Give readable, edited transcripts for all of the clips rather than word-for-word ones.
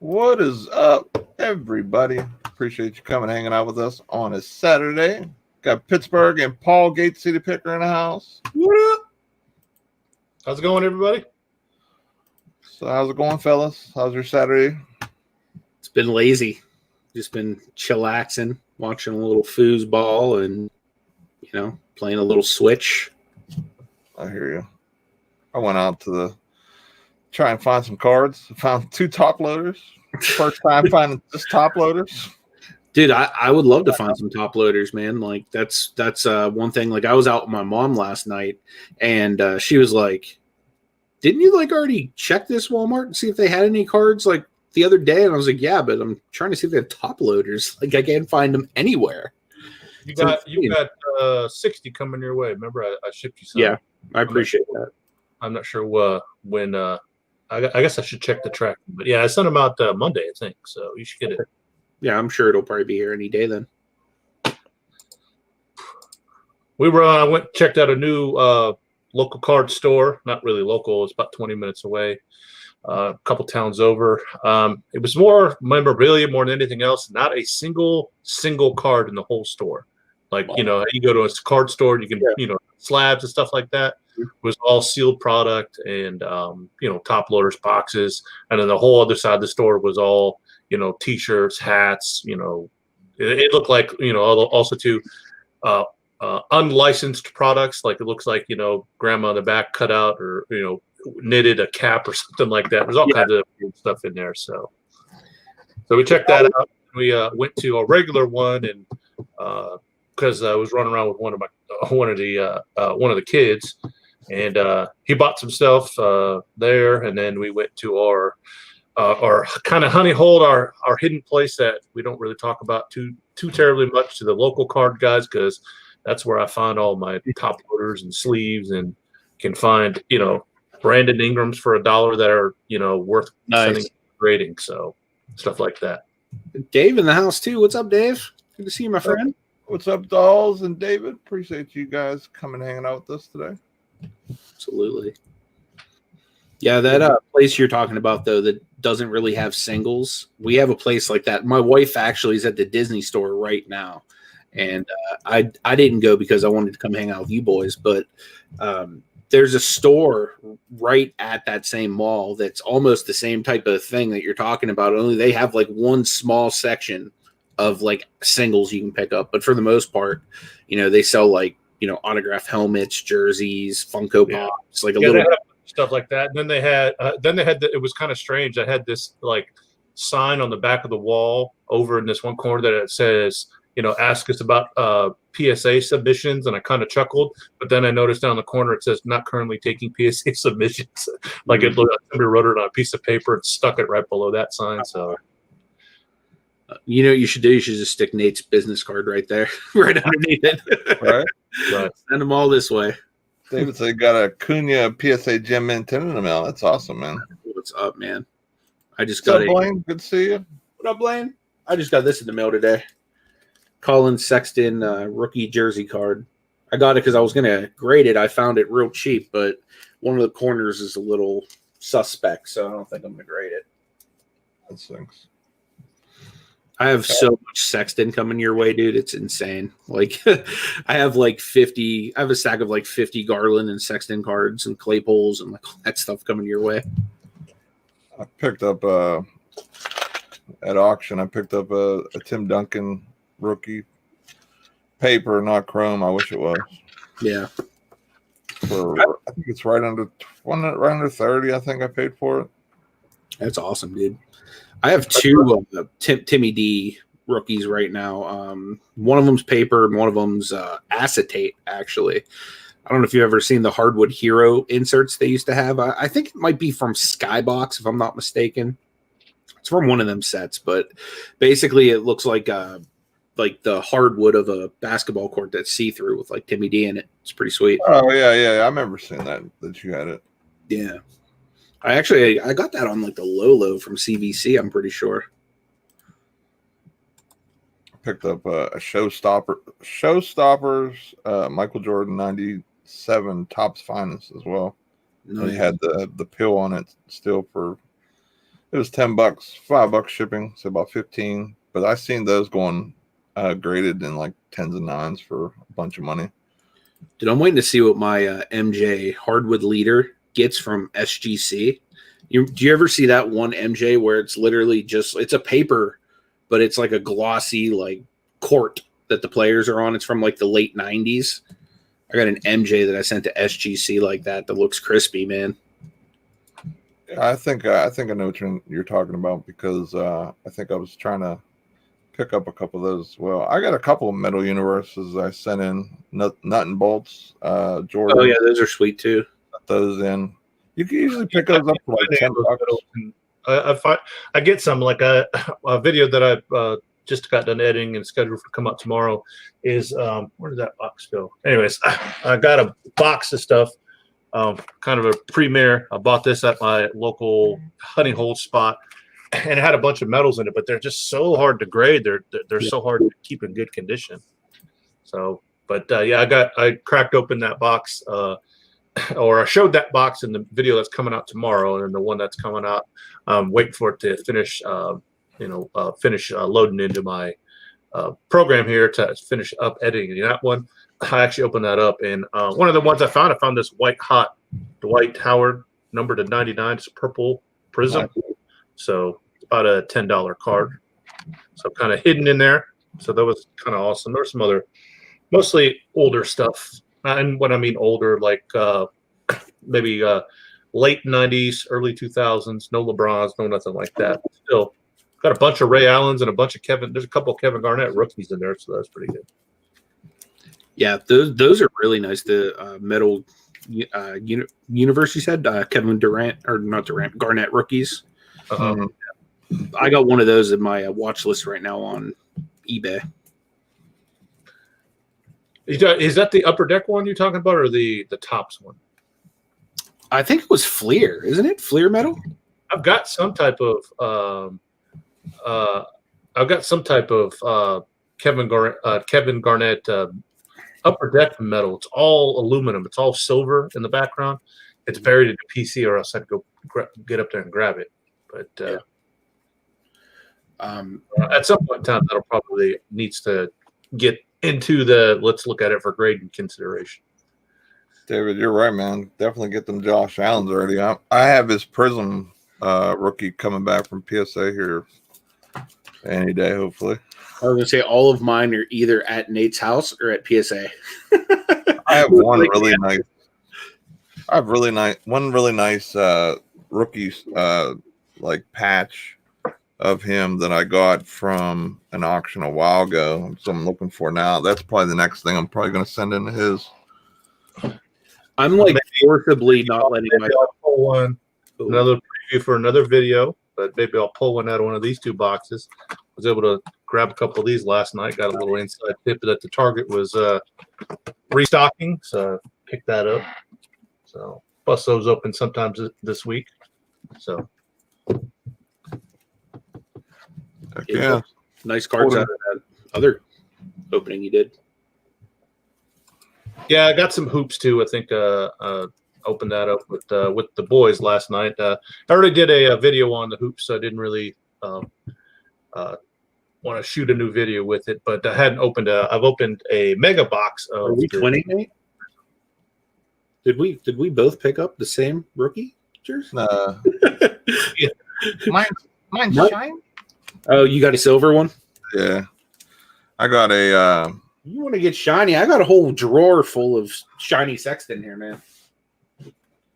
What is up, everybody? Appreciate you coming hanging out with us on a Saturday. Got Pittsburgh and Paul Gates City Picker in the house. What up? How's it going, everybody? So how's it going, fellas? How's your Saturday? It's been lazy. Just been chillaxing, watching a little foosball and, playing a little Switch. I hear you. I went out to try and find some cards. I found 2 top loaders. First time finding just top loaders. Dude, I would love to find some top loaders, man. Like that's one thing. Like I was out with my mom last night, and she was like, "Didn't you already check this Walmart and see if they had any cards the other day?" And I was like, "Yeah, but I'm trying to see if they have top loaders. I can't find them anywhere." You got 60 coming your way. Remember, I shipped you some. Yeah, I appreciate that. I'm not sure when. I guess I should check the tracking, but yeah, I sent them out Monday, I think. So you should get it. Yeah, I'm sure it'll probably be here any day then. I went and checked out a new local card store. Not really local. It's about 20 minutes away. A couple towns over. It was more memorabilia more than anything else. Not a single card in the whole store. You go to a card store and you can, slabs and stuff like that. It was all sealed product and, top loaders, boxes. And then the whole other side of the store was all, T-shirts, hats, it looked like, also too, unlicensed products. It looks like, grandma in the back cut out or, knitted a cap or something like that. There's all kinds of stuff in there. So we checked that out. We went to a regular one and, because I was running around with one of the kids, and he bought some stuff there, and then we went to our kind of honey hole, our hidden place that we don't really talk about too terribly much to the local card guys, because that's where I find all my top loaders and sleeves, and can find Brandon Ingrams for $1 that are worth sending rating, so stuff like that. Dave in the house too. What's up, Dave? Good to see you, my friend. What's up, dolls and David? Appreciate you guys coming hanging out with us today. Absolutely. Yeah, that place you're talking about, though, that doesn't really have singles. We have a place like that. My wife actually is at the Disney store right now. And I didn't go because I wanted to come hang out with you boys. But there's a store right at that same mall that's almost the same type of thing that you're talking about. Only they have one small section of singles you can pick up, but for the most part, they sell autographed helmets, jerseys, Funko Pops, they little stuff like that. And then they had it was kind of strange. I had this sign on the back of the wall over in this one corner that it says, ask us about PSA submissions, and I kind of chuckled, but then I noticed down the corner it says not currently taking PSA submissions. It looked like somebody wrote it on a piece of paper and stuck it right below that sign. So what you should do? You should just stick Nate's business card right there, right underneath it. Right. Send them all this way. David said got a Cunha PSA Gem Mint in the mail. That's awesome, man. What's up, man? I just What's got up, Blaine? Good to see you. What up, Blaine? I just got this in the mail today. Colin Sexton rookie jersey card. I got it because I was going to grade it. I found it real cheap, but one of the corners is a little suspect, so I don't think I'm going to grade it. That stinks. I have so much Sexton coming your way, dude. It's insane. I have 50. I have a stack of 50 Garland and Sexton cards and Claypoles and all that stuff coming your way. I picked up at auction. I picked up a Tim Duncan rookie paper, not chrome. I wish it was. Yeah. I think it's right under 30. I think I paid for it. That's awesome, dude. I have 2 Timmy D rookies right now. One of them's paper and one of them's acetate, actually. I don't know if you've ever seen the Hardwood Hero inserts they used to have. I think it might be from Skybox, if I'm not mistaken. It's from one of them sets, but basically it looks like the hardwood of a basketball court that's see-through with Timmy D in it. It's pretty sweet. Oh, yeah. I remember seeing that you had it. Yeah. I got that on the Lolo from CVC, I'm pretty sure. Picked up a Showstoppers Michael Jordan 97 Topps Finest as well. Nice. He had the pill on it still for It was $10, $5 shipping, so about 15. But I seen those going graded in like tens and nines for a bunch of money. Dude, I'm waiting to see what my MJ hardwood leader gets from SGC. Do you ever see that one MJ where it's literally just it's a paper, but it's like a glossy like court that the players are on? It's from like the late 90s. I got an MJ that I sent to SGC like that looks crispy, man. I think I know what you're talking about because I think I was trying to pick up a couple of those as well. I got a couple of Metal Universes I sent in, nut and bolts. Jordan. Oh yeah, those are sweet too. Put those in. You can usually pick those up for like $10. I get some like a video that I just got done editing and scheduled for come out tomorrow. Is where did that box go? Anyways, I got a box of stuff. Kind of a premiere. I bought this at my local hunting hole spot, and it had a bunch of metals in it, but they're just so hard to grade. They're so hard to keep in good condition. So, but yeah, I cracked open that box, or I showed that box in the video that's coming out tomorrow, and the one that's coming out, waiting for it to finish, loading into my program here to finish up editing that one. I actually opened that up, and one of the ones I found this white hot Dwight Howard numbered to 99. It's a purple prism, so about a $10 card. So kind of hidden in there. So that was kind of awesome. There's some other, mostly older stuff, and when I mean older, like maybe late 90s, early 2000s. No LeBrons, no nothing like that. But still, got a bunch of Ray Allens and a bunch of Kevin. There's a couple of Kevin Garnett rookies in there, so that's pretty good. Yeah, those are really nice. The metal universe, you said, Kevin Durant, or not Durant, Garnett rookies. I got one of those in my watch list right now on eBay. Is that the upper deck one you're talking about, or the tops one? I think it was Fleer, isn't it? Fleer metal. I've got some type of Kevin Garnett upper deck metal. It's all aluminum. It's all silver in the background. It's buried in the PC, or else I'd go get up there and grab it. But at some point in time, that'll probably needs to get into the let's look at it for grading consideration. David, you're right, man. Definitely get them Josh Allens already. I have his Prism rookie coming back from PSA here any day, hopefully. I was gonna say all of mine are either at Nate's house or at PSA. I have one really nice. I have one really nice rookie like patch of him that I got from an auction a while ago. So I'm looking for now. That's probably the next thing I'm probably going to send into his. I'm like forcibly not letting my pull one. Another preview for another video, but maybe I'll pull one out of one of these two boxes. I was able to grab a couple of these last night. Got a little inside tip that the Target was restocking, so picked that up. So bust those open sometimes this week. So yeah, nice cards out of that other opening you did. Yeah, I got some hoops too. I think opened that up with the boys last night. I already did a video on the hoops, so I didn't really want to shoot a new video with it. But I hadn't opened I've opened a mega box of. Are we twinning, Nate? Did we both pick up the same rookie jersey? Yeah. Mine's shine. Oh, you got a silver one? Yeah. I got a You want to get shiny? I got a whole drawer full of shiny Sexton here, man.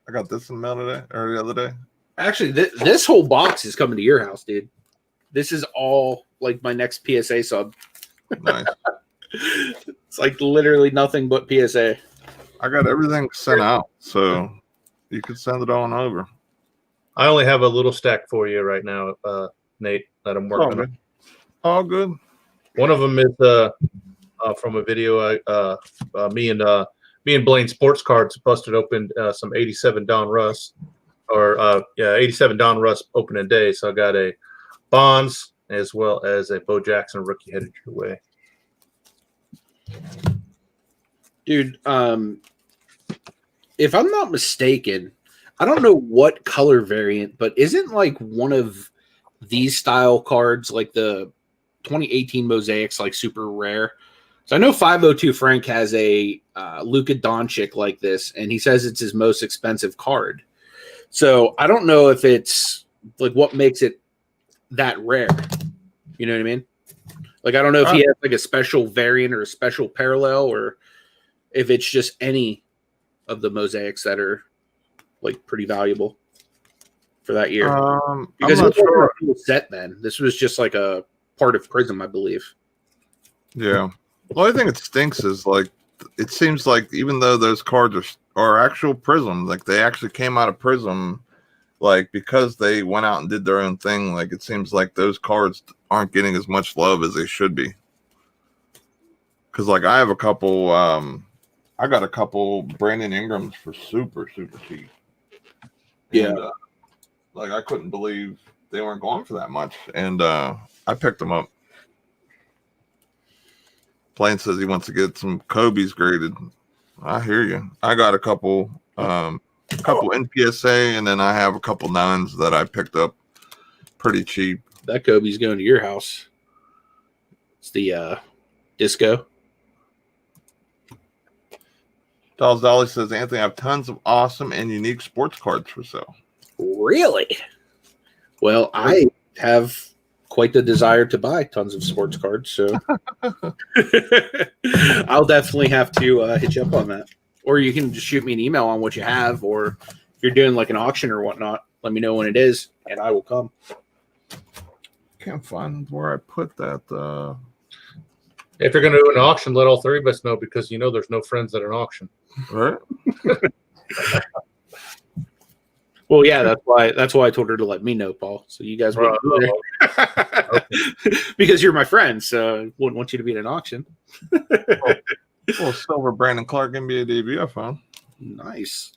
I got this in the mail today or the other day. Actually, this whole box is coming to your house, dude. This is all like my next PSA sub. Nice. It's like literally nothing but PSA. I got everything sent out, so you could send it on over. I only have a little stack for you right now, Nate, that I'm working on. All good. One of them is from a video. Me and Blaine Sports Cards busted open some 87 Don Russ, or 87 Don Russ opening day. So I got a Bonds as well as a Bo Jackson rookie headed your way. Dude, if I'm not mistaken, I don't know what color variant, but isn't like one of these style cards like the 2018 Mosaics like super rare? So I know 502 Frank has a Luka Doncic like this, and he says it's his most expensive card. So I don't know if it's like what makes it that rare. You know what I mean? Like I don't know if he has like a special variant or a special parallel, or if it's just any of the Mosaics that are like pretty valuable for that year. Because I'm not it wasn't sure. a full set then. This was just like a part of Prism, I believe. Yeah. Well, I think it stinks is like it seems like even though those cards are actual Prism, like they actually came out of Prism, like because they went out and did their own thing. Like it seems like those cards aren't getting as much love as they should be. Because like I have a couple, I got a couple Brandon Ingrams for super cheap. Yeah. And, like I couldn't believe they weren't going for that much, and I picked them up. Blaine says he wants to get some Kobe's graded. I hear you. I got a couple NPSA, and then I have a couple nines that I picked up pretty cheap. That Kobe's going to your house. It's the disco. Dolls Dolly says, Anthony, I have tons of awesome and unique sports cards for sale. Really? Well, I have quite the desire to buy tons of sports cards, so I'll definitely have to hit you up on that. Or you can just shoot me an email on what you have, or if you're doing like an auction or whatnot, let me know when it is, and I will come. Can't find where I put that. If you're going to do an auction, let all three of us know, because you know there's no friends at an auction. Right? Well, yeah, that's why I told her to let me know, Paul. So you guys wouldn't be there. Because you're my friend, so I wouldn't want you to be at an auction. Well, Silver Brandon Clark NBA debut I found. Nice.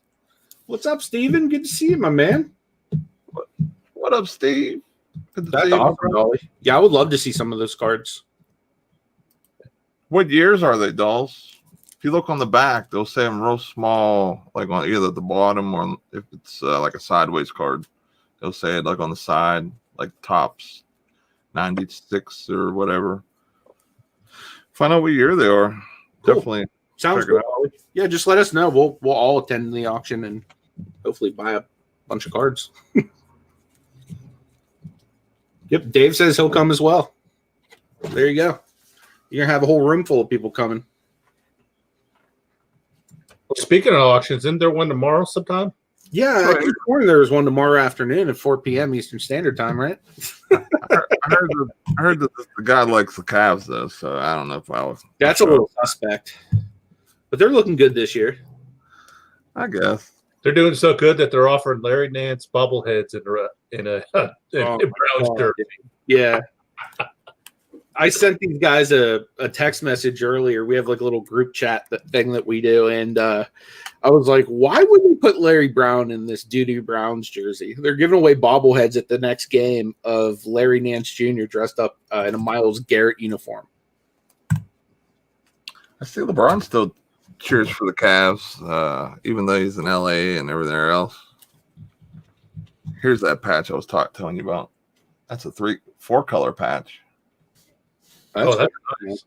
What's up, Steven? Good to see you, my man. What up, Steve? Good to That's see you, awesome, Dolly. Yeah, I would love to see some of those cards. What years are they, dolls? If you look on the back, they'll say them real small, like on either the bottom or if it's like a sideways card, they'll say it like on the side, like tops 96 or whatever. Find out what year they are. Cool. Definitely. Sounds good. Yeah, just let us know. We'll all attend the auction and hopefully buy a bunch of cards. Yep, Dave says he'll come as well. There you go. You're gonna have a whole room full of people coming. Well, speaking of auctions, isn't there one tomorrow sometime? Yeah, I could swear there was one tomorrow afternoon at 4 p.m. Eastern Standard Time, right? I heard that the guy likes the Cavs though, so I don't know if I was. That's a little suspect, but they're looking good this year. I guess They're doing so good that they're offering Larry Nance bobbleheads in a Browns jersey. Yeah. I sent these guys a text message earlier. We have like a little group chat thing that we do, and I was like, "Why would we put Larry Brown in this doo-doo Browns jersey?" They're giving away bobbleheads at the next game of Larry Nance Jr. dressed up in a Myles Garrett uniform. I see LeBron still cheers for the Cavs, even though he's in LA and everything else. Here's that patch I was telling you about. That's a 4 color patch. That's nice.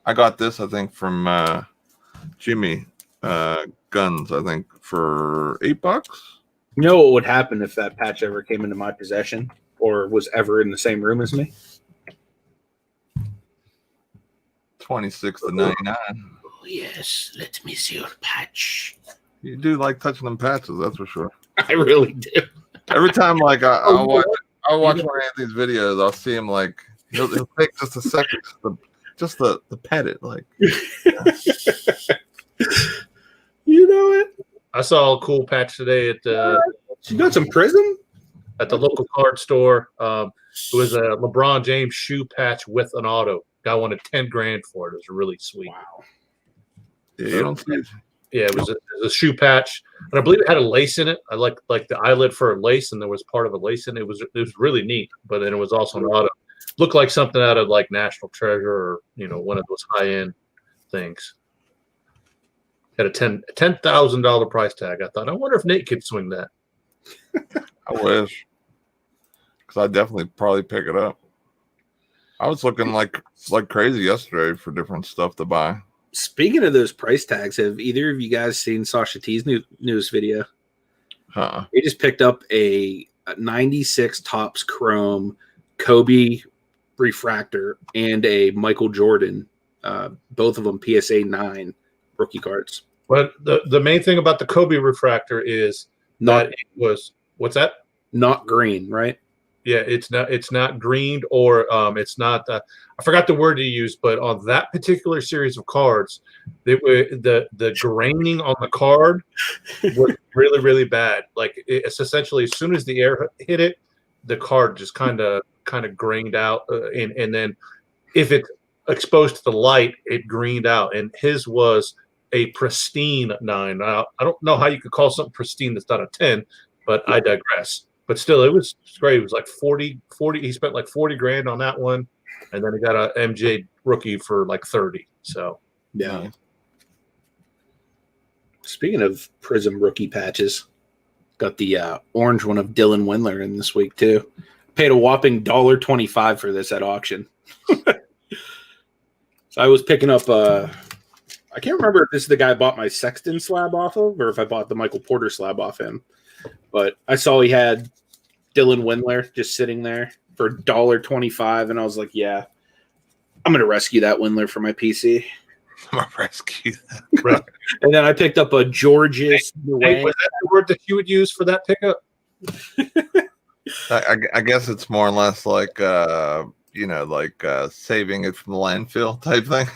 I got this, I think, from Jimmy Guns, I think, for $8. You know what would happen if that patch ever came into my possession or was ever in the same room as me? 26 to 99. Oh, yes. Let me see your patch. You do like touching them patches, that's for sure. I really do. Every time, like, I'll watch one of these videos, I'll see him, like, he'll take just a second just to pet it, like. You know it. I saw a cool patch today at You got some Prism? At the local card store. It was a LeBron James shoe patch with an auto. Guy wanted $10,000 for it. It was really sweet. Wow. Yeah, you don't see it. Yeah, it was a shoe patch, and I believe it had a lace in it. I like the eyelid for a lace, and there was part of a lace in it. It was really neat. But then it was also an auto. Looked like something out of like National Treasure or one of those high end things. Had a $10,000 price tag. I thought, I wonder if Nate could swing that. I wish, because I'd definitely probably pick it up. I was looking like crazy yesterday for different stuff to buy. Speaking of those price tags, have either of you guys seen Sasha T's news video? He just picked up a 96 Topps Chrome Kobe refractor and a Michael Jordan, both of them PSA 9 rookie cards. But the main thing about the Kobe refractor is that it was what's that? Not green, right? Yeah, it's not greened or it's not. I forgot the word you used, but on that particular series of cards, the graining on the card was really, really bad. Like it's essentially as soon as the air hit it, the card just kind of grained out, and then if it's exposed to the light, it greened out. And his was a pristine 9. Now, I don't know how you could call something pristine that's not a 10, but I digress. But still, it was great. It was like 40. He spent like 40 grand on that one, and then he got a MJ rookie for like 30. So yeah. Speaking of Prism rookie patches, got the orange one of Dylan Windler in this week too. Paid a whopping $1.25 for this at auction. So I was picking up. I can't remember if this is the guy I bought my Sexton slab off of, or if I bought the Michael Porter slab off him. But I saw he had Dylan Windler just sitting there for $1.25, and I was like, "Yeah, I'm gonna rescue that Windler for my PC." I'm gonna rescue that. And then I picked up a Georges. Hey, was that the word that you would use for that pickup? I guess it's more or less like saving it from the landfill type thing.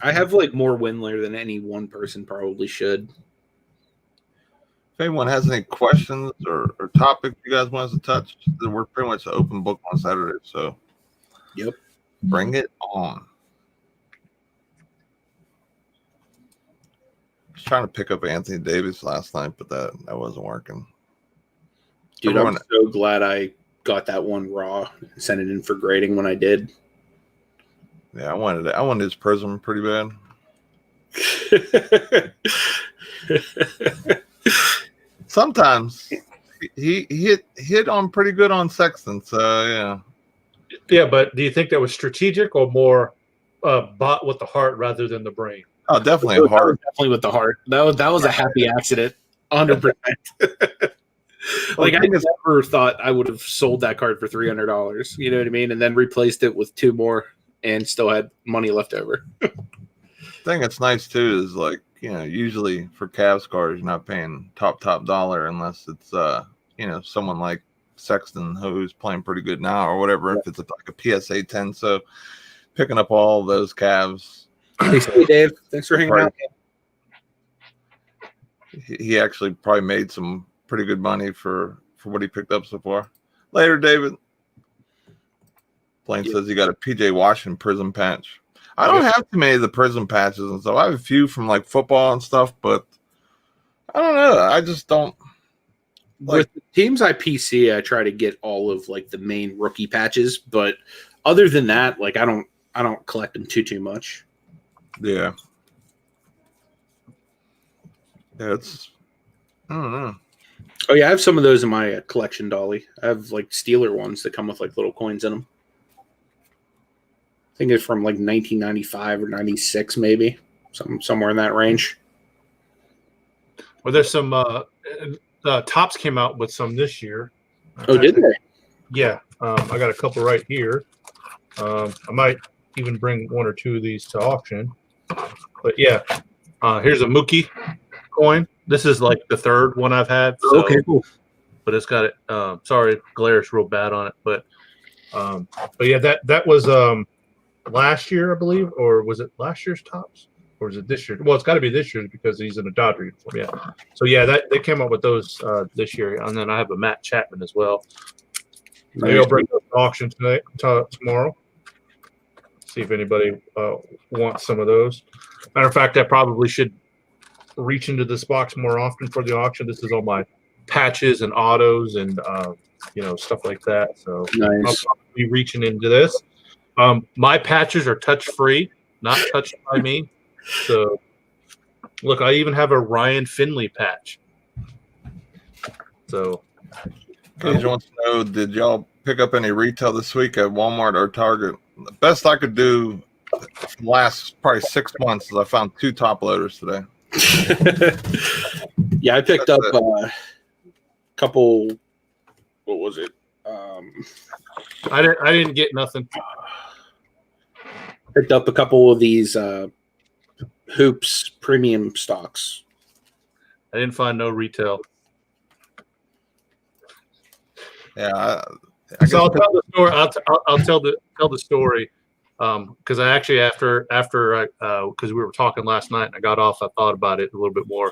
I have like more Windler than any one person probably should. If anyone has any questions or topics you guys want us to touch, then we're pretty much an open book on Saturday. So, yep, bring it on. I was trying to pick up Anthony Davis last night, but that wasn't working. Dude, I'm so glad I got that one raw and sent it in for grading when I did. Yeah, I wanted his Prism pretty bad. Sometimes he hit on pretty good on Sexton, so yeah. Yeah, but do you think that was strategic or more bought with the heart rather than the brain? Oh, definitely a heart. Definitely with the heart. That was a happy accident, 100%. Like I never thought I would have sold that card for $300. You know what I mean? And then replaced it with 2 more, and still had money left over. Thing that's nice too is like, usually for Cavs cards you're not paying top dollar unless it's someone like Sexton who's playing pretty good now or whatever. If it's like a PSA 10, so picking up all those Cavs. Hey Dave, thanks for hanging out. He actually probably made some pretty good money for what he picked up so far. Later, David. Blaine says he got a PJ Washington Prism patch. I don't have too many of the Prism patches and stuff. I have a few from like football and stuff, but I don't know. I just don't. With the teams I PC, I try to get all of like the main rookie patches, but other than that, like I don't collect them too much. Yeah. Yeah, I don't know. Oh yeah, I have some of those in my collection, Dolly. I have like Steeler ones that come with like little coins in them. I think it's from like 1995 or 96, maybe somewhere in that range. Well, there's some Topps came out with some this year. Oh, did they? Yeah, I got a couple right here. I might even bring 1 or 2 of these to auction. But yeah, here's a Mookie coin. This is like the 3rd one I've had. So, okay, cool. But it's got it. Sorry, glare's real bad on it. But yeah, that was last year, I believe, or was it last year's Topps, or is it this year? Well, it's got to be this year's because he's in a Dodger uniform. Yeah. So yeah, they came up with those this year, and then I have a Matt Chapman as well. Maybe I'll bring those to auction tomorrow. See if anybody wants some of those. Matter of fact, I probably should reach into this box more often for the auction. This is all my patches and autos and stuff like that. So nice. I'll probably be reaching into this. My patches are touch free, not touched by me. So, look, I even have a Ryan Finley patch. So, Cage wants to know, did y'all pick up any retail this week at Walmart or Target? The best I could do for the last probably 6 months is I found 2 top loaders today. Yeah, I picked up a couple. What was it? I didn't get nothing. Picked up a couple of these Hoops premium stocks. I didn't find no retail. Yeah, So I'll tell the story. I'll tell the story because I actually after because we were talking last night and I got off, I thought about it a little bit more.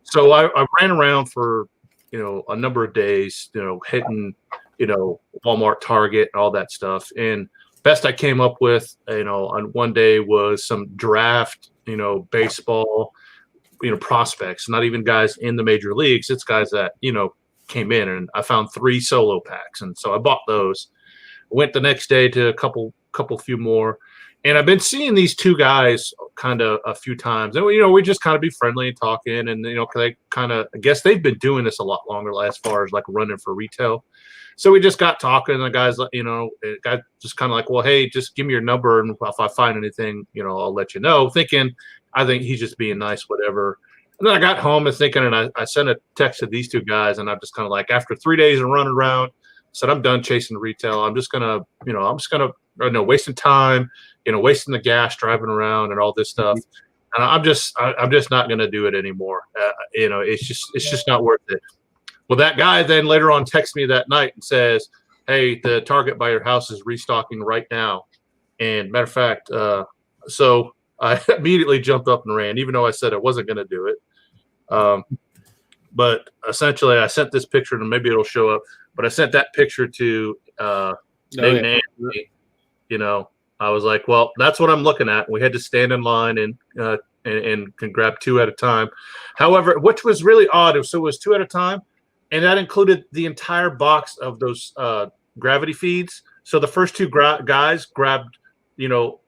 So I ran around for a number of days, hitting Walmart, Target, and all that stuff. And best I came up with, on one day was some draft, baseball, prospects. Not even guys in the major leagues. It's guys that came in, and I found 3 solo packs, and so I bought those. Went the next day to a couple few more, and I've been seeing these 2 guys kind of a few times, and we just kind of be friendly and talking, and they kind of, I guess they've been doing this a lot longer as far as like running for retail. So we just got talking, and the guys, guy just kind of like, well, hey, just give me your number, and if I find anything, I'll let you know. Thinking, I think he's just being nice, whatever. And then I got home and thinking, and I sent a text to these 2 guys, and I'm just kind of like, after 3 days of running around, said, I'm done chasing retail. I'm just gonna, wasting time, wasting the gas driving around and all this stuff. And I'm just not gonna do it anymore. It's just not worth it. Well, that guy then later on texts me that night and says, hey, the Target by your house is restocking right now. And matter of fact, so I immediately jumped up and ran, even though I said I wasn't going to do it. But essentially, I sent this picture, and maybe it'll show up. But I sent that picture to Nate and Anthony. I was like, well, that's what I'm looking at. We had to stand in line and can grab 2 at a time. However, which was really odd. So it was 2 at a time, and that included the entire box of those gravity feeds. So the first 2 guys grabbed,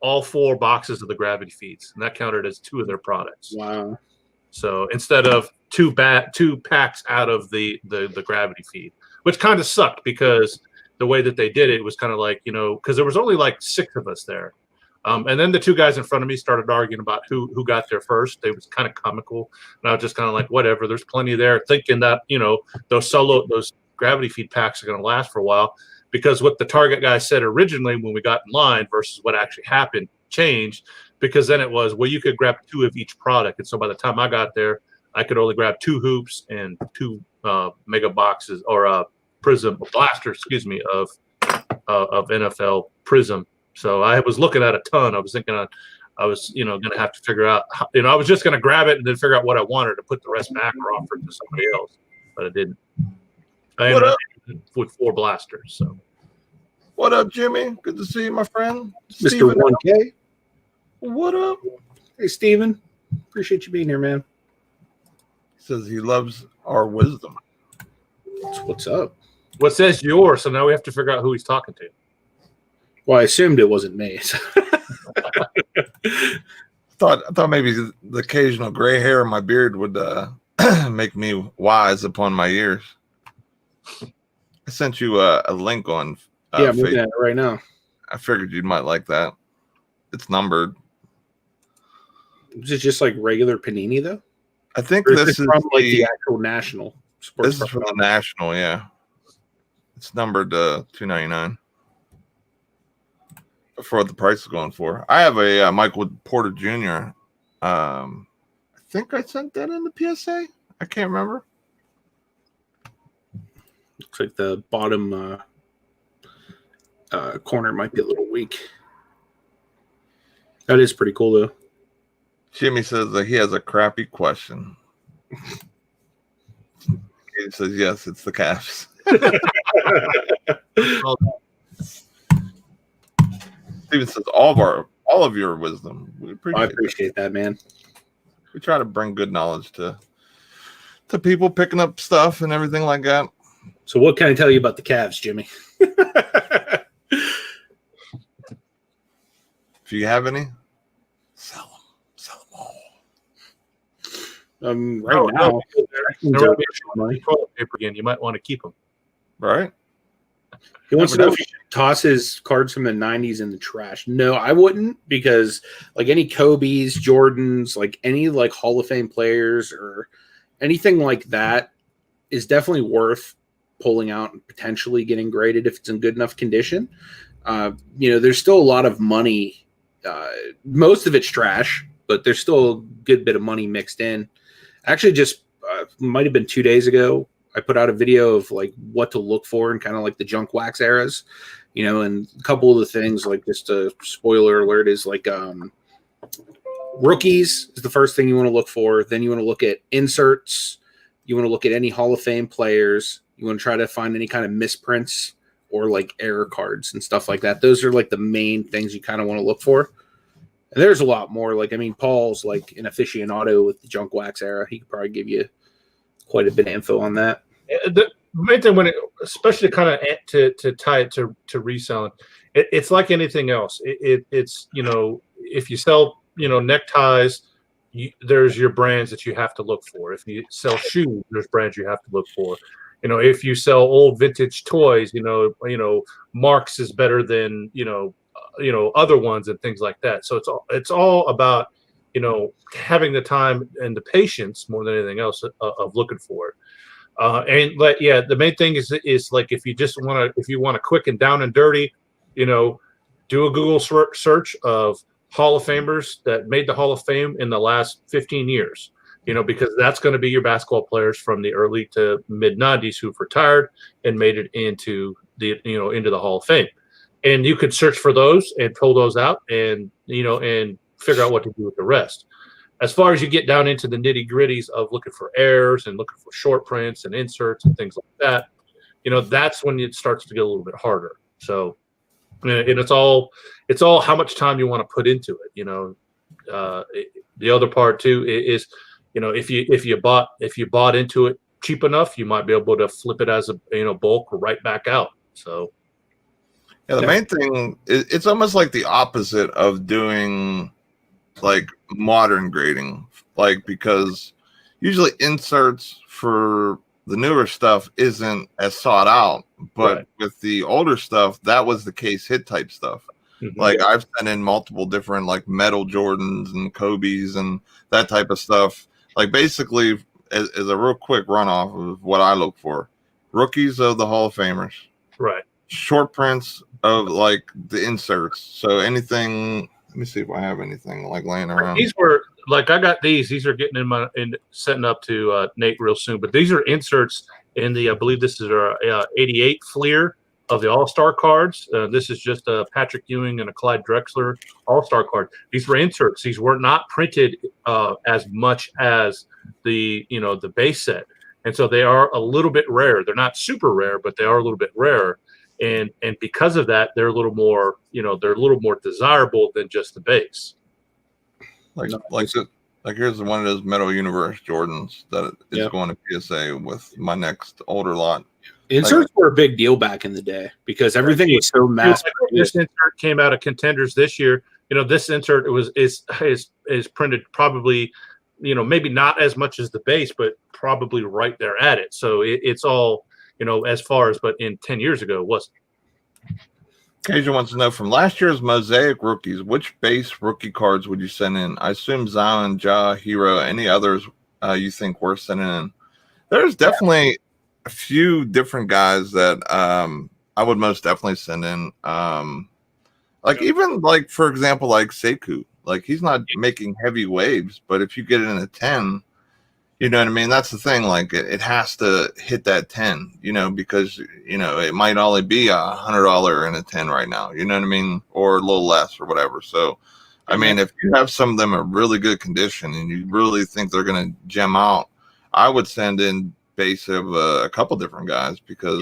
all 4 boxes of the gravity feeds, and that counted as 2 of their products. Wow. So instead of 2 packs out of the gravity feed, which kind of sucked because the way that they did it was kind of like, because there was only like 6 of us there. And then the 2 guys in front of me started arguing about who got there first. It was kind of comical. And I was just kind of like, whatever, there's plenty there, thinking that, those gravity feed packs are going to last for a while. Because what the Target guy said originally when we got in line versus what actually happened changed, because then it was, well, you could grab 2 of each product. And so by the time I got there, I could only grab 2 hoops and 2 mega boxes or Prism blasters, of NFL Prism. So I was looking at a ton. I was thinking I was, going to have to figure out, I was just going to grab it and then figure out what I wanted to put the rest back or offer it to somebody else, but I didn't. I ended up with 4 blasters. So, what up, Jimmy? Good to see you, my friend. Mr. Steven. 1K. What up? Hey, Steven. Appreciate you being here, man. He says he loves our wisdom. What's up? What says yours? So now we have to figure out who he's talking to. Well, I assumed it wasn't me. Thought maybe the occasional gray hair in my beard would make me wise upon my years. I sent you a link on yeah, I'm looking at it right now. I figured you might like that. It's numbered. Is it just like regular Panini though? I think Or this is from like the actual national sports. This is from the national, yeah. It's numbered $2.99. For the price is going for. I have a Michael Porter Jr. I think I sent that in the PSA. I can't remember. Looks like the bottom corner might be a little weak. That is pretty cool though. Jimmy says that he has a crappy question. He says yes, it's the Cavs. Steven says all of your wisdom. I appreciate that, man. We try to bring good knowledge to people picking up stuff and everything like that. So what can I tell you about the Cavs, Jimmy? If you have any. Right now, there will be toilet paper again. You might want to keep them. Right. He wants to know if he should toss his cards from the 90s in the trash. No, I wouldn't, because like any Kobe's, Jordans, like any like Hall of Fame players or anything like that is definitely worth pulling out and potentially getting graded if it's in good enough condition. There's still a lot of money. Most of it's trash, but there's still a good bit of money mixed in. Actually, just might have been 2 days ago, I put out a video of like what to look for in kind of like the junk wax eras, and a couple of the things, like just a spoiler alert, is like rookies is the first thing you want to look for. Then you want to look at inserts. You want to look at any Hall of Fame players. You want to try to find any kind of misprints or like error cards and stuff like that. Those are like the main things you kind of want to look for. And there's a lot more. Like, I mean, Paul's like an aficionado with the junk wax era. He could probably give you quite a bit of info on that. The main thing, especially kind of to tie it to reselling, it's like anything else. It's if you sell neckties, there's your brands that you have to look for. If you sell shoes, there's brands you have to look for. If you sell old vintage toys, Marks is better than other ones and things like that. So it's all about having the time and the patience more than anything else of looking for it. The main thing is like if you want to quick and down and dirty, do a Google search of Hall of Famers that made the Hall of Fame in the last 15 years. Because that's going to be your basketball players from the early to mid 90s who've retired and made it into the Hall of Fame. And you could search for those and pull those out and figure out what to do with the rest. As far as you get down into the nitty gritties of looking for errors and looking for short prints and inserts and things like that, that's when it starts to get a little bit harder. So, and it's all how much time you want to put into it. The other part too is, if you bought into it cheap enough, you might be able to flip it as a bulk right back out. So. Yeah, the main thing, it's almost like the opposite of doing like modern grading, like, because usually inserts for the newer stuff isn't as sought out, but right. With the older stuff, that was the case hit type stuff. Mm-hmm. Like I've sent in multiple different like metal Jordans and Kobe's and that type of stuff. Like basically as a real quick runoff of what I look for: rookies of the Hall of Famers, right? Short prints of like the inserts. So anything. Let me see if I have anything like laying around. These were like I got these. These are getting in setting up to Nate real soon. But these are inserts in the I believe this is our 88 Fleer of the All-Star cards. This is just a Patrick Ewing and a Clyde Drexler All-Star card. These were inserts. These were not printed as much as the base set, and so they are a little bit rare. They're not super rare, but they are a little bit rare. And because of that, they're a little more, they're a little more desirable than just the base. Like here's one of those Metal Universe Jordans that is going to PSA with my next older lot. Inserts were a big deal back in the day because everything was so mass. This insert came out of Contenders this year. This insert is printed probably, maybe not as much as the base, but probably right there at it. So it's all. As far as, but in 10 years ago, it wasn't. Cajun wants to know, from last year's Mosaic rookies, which base rookie cards would you send in? I assume Zion, Ja, Hero, any others you think worth sending in? There's definitely a few different guys that I would most definitely send in. Even like, for example, like Sekou. Like, he's not making heavy waves, but if you get it in a 10, you know what I mean? That's the thing. Like it has to hit that 10, because, it might only be $100 in a 10 right now, you know what I mean? Or a little less or whatever. So, I mean, if you have some of them in really good condition and you really think they're going to gem out, I would send in base of a couple different guys because,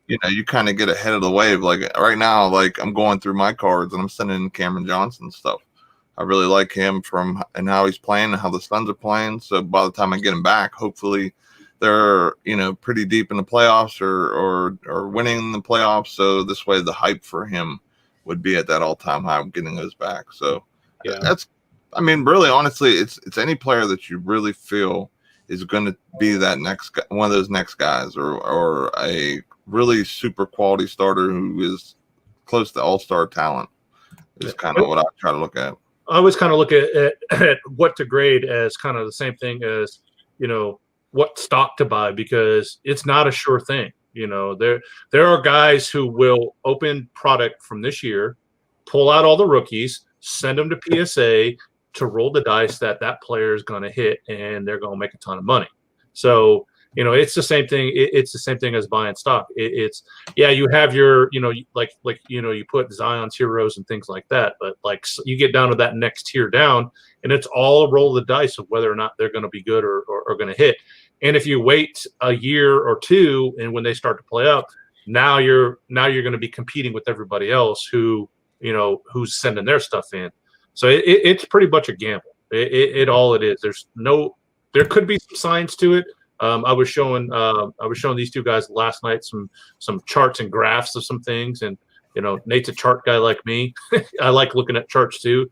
you kind of get ahead of the wave. Like right now, like I'm going through my cards and I'm sending in Cameron Johnson stuff. I really like him and how he's playing and how the Suns are playing. So by the time I get him back, hopefully they're, pretty deep in the playoffs or winning the playoffs. So this way the hype for him would be at that all-time high of getting those back. So that's I mean, really, honestly, it's any player that you really feel is going to be that next guy, one of those next guys, or a really super quality starter who is close to all-star talent is kind of what I try to look at. I always kind of look at what to grade as kind of the same thing as, what stock to buy, because it's not a sure thing. There are guys who will open product from this year, pull out all the rookies, send them to PSA to roll the dice that player is going to hit, and they're going to make a ton of money. So, it's the same thing. It's the same thing as buying stock. You have your, you put Zion's heroes and things like that, but like you get down to that next tier down, and it's all a roll of the dice of whether or not they're going to be good or going to hit. And if you wait a year or two, and when they start to play up, now you're going to be competing with everybody else who's sending their stuff in. So it's pretty much a gamble. All it is. There could be some signs to it. I was showing these two guys last night some charts and graphs of some things, and Nate's a chart guy like me. I like looking at charts too.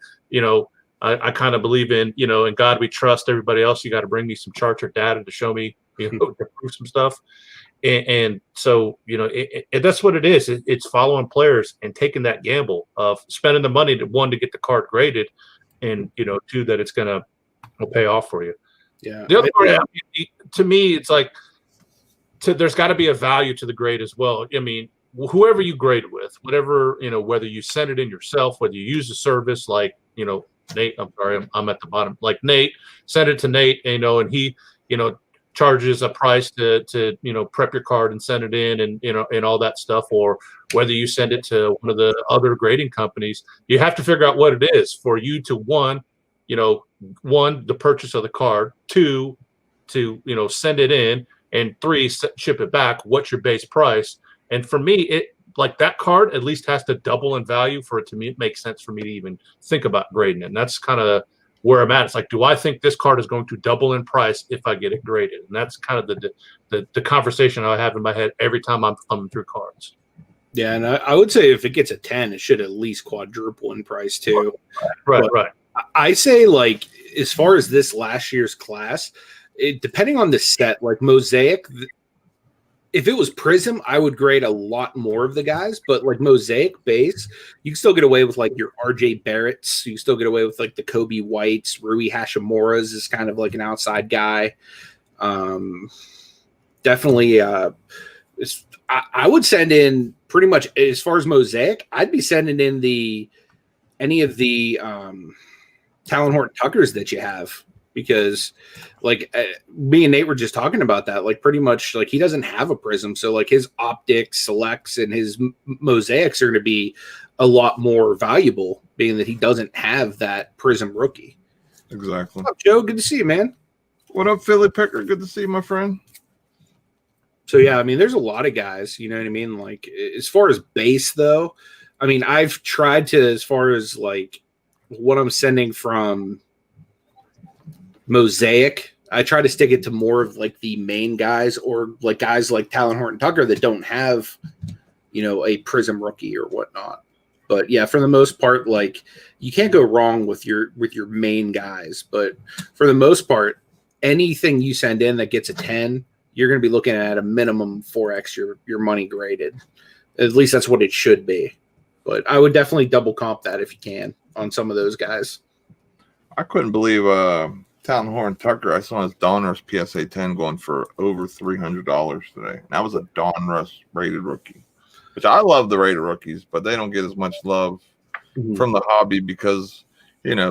I kind of believe in in God we trust. Everybody else, you got to bring me some charts or data to show me to prove some stuff. And so that's what it is. It's following players and taking that gamble of spending the money to get the card graded, and two, that it's gonna pay off for you. Yeah. The other part, to me, it's like there's got to be a value to the grade as well. I mean, whoever you grade with, whatever whether you send it in yourself, whether you use a service like Nate. I'm sorry, I'm at the bottom. Like Nate, send it to Nate, and he charges a price to prep your card and send it in, and all that stuff, or whether you send it to one of the other grading companies. You have to figure out what it is for you to one, the purchase of the card, two, to send it in, and three, ship it back. What's your base price? And for me, it like that card at least has to double in value for it to make sense for me to even think about grading it. And that's kind of where I'm at. It's like, do I think this card is going to double in price if I get it graded? And that's kind of the conversation I have in my head every time I'm thumbing through cards. Yeah, and I would say if it gets a 10, it should at least quadruple in price too. Right. I say, like, as far as this last year's class, depending on the set, like Mosaic, if it was Prism, I would grade a lot more of the guys, but like Mosaic base, you can still get away with like your RJ Barretts. You can still get away with like the Kobe Whites. Rui Hashimura's is kind of like an outside guy. Definitely, I would send in pretty much, as far as Mosaic, I'd be sending in any of the Talon Horton Tuckers that you have. Because like me and Nate were just talking about that, like pretty much like he doesn't have a prism. So like his optics, selects, and his mosaics are going to be a lot more valuable, being that he doesn't have that prism rookie. Exactly. What's up, Joe? Good to see you, man. What up, Philly Picker? Good to see you, my friend. So yeah, I mean, there's a lot of guys, you know what I mean? Like as far as base though, I mean, I've tried to, as far as like what I'm sending from Mosaic, I try to stick it to more of like the main guys, or like guys like Talon Horton Tucker that don't have, a prism rookie or whatnot. But yeah, for the most part, like you can't go wrong with your main guys. But for the most part, anything you send in that gets a 10, you're going to be looking at a minimum 4x your money graded. At least that's what it should be. But I would definitely double comp that if you can on some of those guys. I couldn't believe Talon Horton Tucker. I saw his Donruss PSA 10 going for over $300 today. That was a Donruss rated rookie, which I love the rated rookies, but they don't get as much love from the hobby because,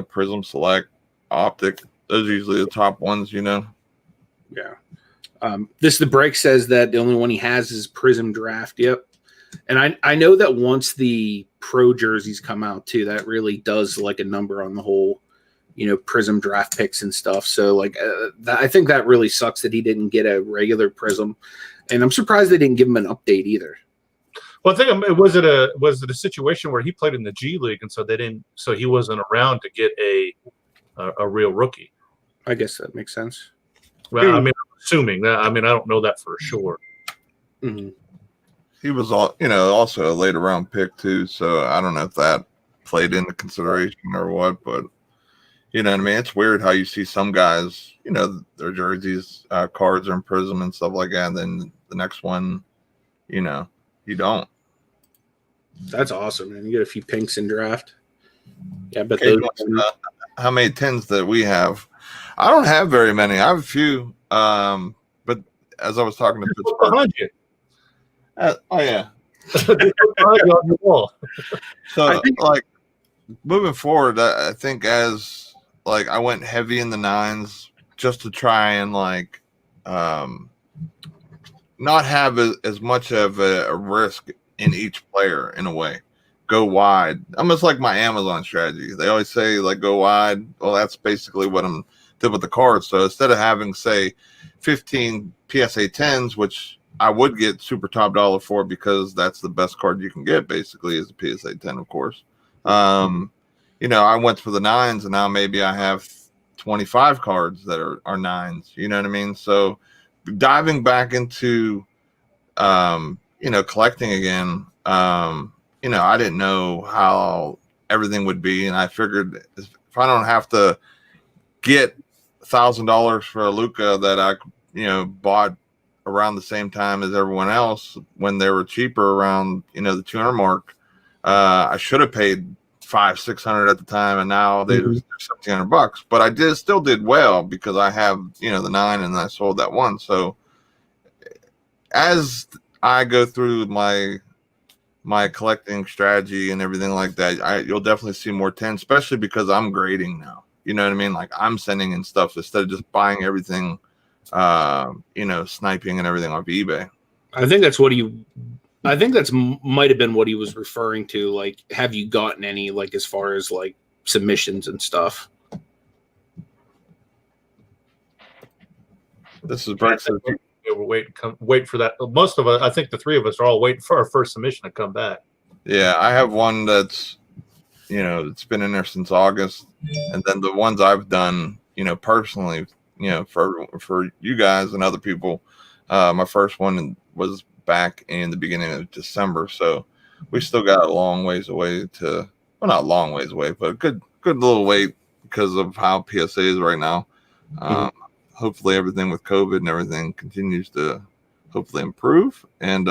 Prism, Select, Optic, those are usually the top ones, Yeah. The break says that the only one he has is Prism Draft. Yep. And I know that once the pro jerseys come out too, that really does like a number on the whole, Prism draft picks and stuff. So like, I think that really sucks that he didn't get a regular Prism, and I'm surprised they didn't give him an update either. Well, I think was it a situation where he played in the G League, and so he wasn't around to get a real rookie. I guess that makes sense. Well, I mean, I'm assuming that. I mean, I don't know that for sure. Mm-hmm. He was also a later round pick too, so I don't know if that played into consideration or what, but You know what I mean? It's weird how you see some guys, you know, their jerseys, cards are in Prism and stuff like that. And then the next one, you know, you don't. That's awesome, man. You get a few pinks in draft. Yeah, but Kate wants to know how many 10s that we have. I don't have very many. I have a few. But as I was talking to Pittsburgh, behind you. oh yeah. On your wall. So I think- like moving forward, I think as like I went heavy in the 9s just to try and like not have as much of a risk in each player in a way. Go wide. Almost like my Amazon strategy. They always say like go wide. Well, that's basically what I'm did with the cards. So instead of having say 15 PSA 10s, which I would get super top dollar for because that's the best card you can get basically is a PSA 10, of course. You know, I went for the 9s and now maybe I have 25 cards that are 9s. You know what I mean? So diving back into you know, collecting again, you know, I didn't know how everything would be, and I figured if I don't have to get $1,000 for a Luca that I, you know, bought around the same time as everyone else when they were cheaper around, you know, the 200 mark, I should have paid $500-600 at the time, and now they're $1,700. But I still did well because I have, you know, the 9 and I sold that one. So as I go through my collecting strategy and everything like that, you'll definitely see more 10, especially because I'm grading now. You know what I mean? Like I'm sending in stuff instead of just buying everything, you know, sniping and everything off eBay. I think that's might have been what he was referring to. Like, have you gotten any, like, as far as like submissions and stuff? This is Brexit. We're wait for that. Most of us, I think the three of us are all waiting for our first submission to come back. Yeah, I have one that's, you know, it's been in there since August, and then the ones I've done, you know, personally, you know, for you guys and other people, my first one was back in the beginning of December, so we still got a long ways away to, well, not long ways away, but a good little wait because of how PSA is right now. Hopefully everything with COVID and everything continues to hopefully improve, and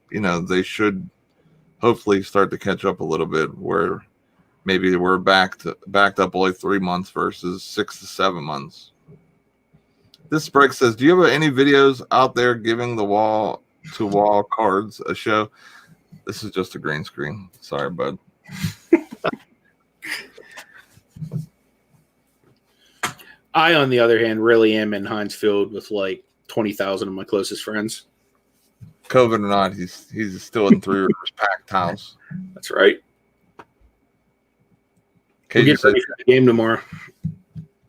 you know, they should hopefully start to catch up a little bit where maybe we're backed up only 3 months versus 6 to 7 months. This break says, do you have any videos out there giving the wall to wall cards a show? This is just a green screen. Sorry, bud. I, on the other hand, really am in Heinz Field with like 20,000 of my closest friends. COVID or not, he's still in Three Rivers packed house. That's right. Katie We'll get ready for the game tomorrow.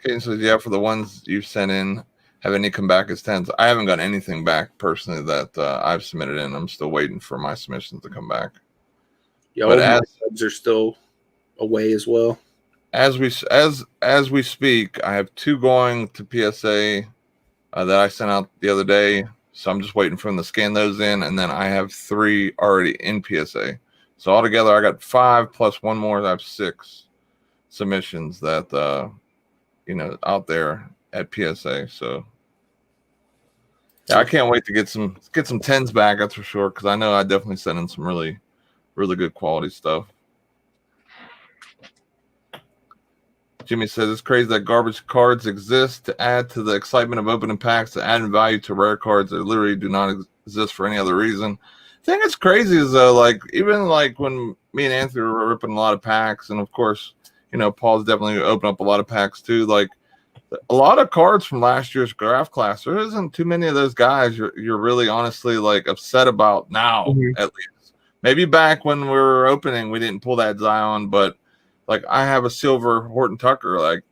Katie says, yeah, for the ones you've sent in, have any come back as 10s? I haven't got anything back personally that I've submitted in. I'm still waiting for my submissions to come back. Yeah, but all my subs are still away as well. As we speak, I have 2 going to PSA that I sent out the other day. So I'm just waiting for them to scan those in, and then I have 3 already in PSA. So altogether, I got 5 plus 1 more. I have 6 submissions that you know, out there at PSA. So yeah, I can't wait to get some 10s back. That's for sure, because I know I definitely sent in some really good quality stuff. Jimmy says it's crazy that garbage cards exist to add to the excitement of opening packs, to add in value to rare cards that literally do not exist for any other reason. The thing that's crazy is though, like even like when me and Anthony were ripping a lot of packs, and of course, you know, Paul's definitely opened up a lot of packs too. Like a lot of cards from last year's draft class, there isn't too many of those guys you're really honestly like upset about now. At least maybe back when we were opening, we didn't pull that Zion, but like I have a silver Horton Tucker, like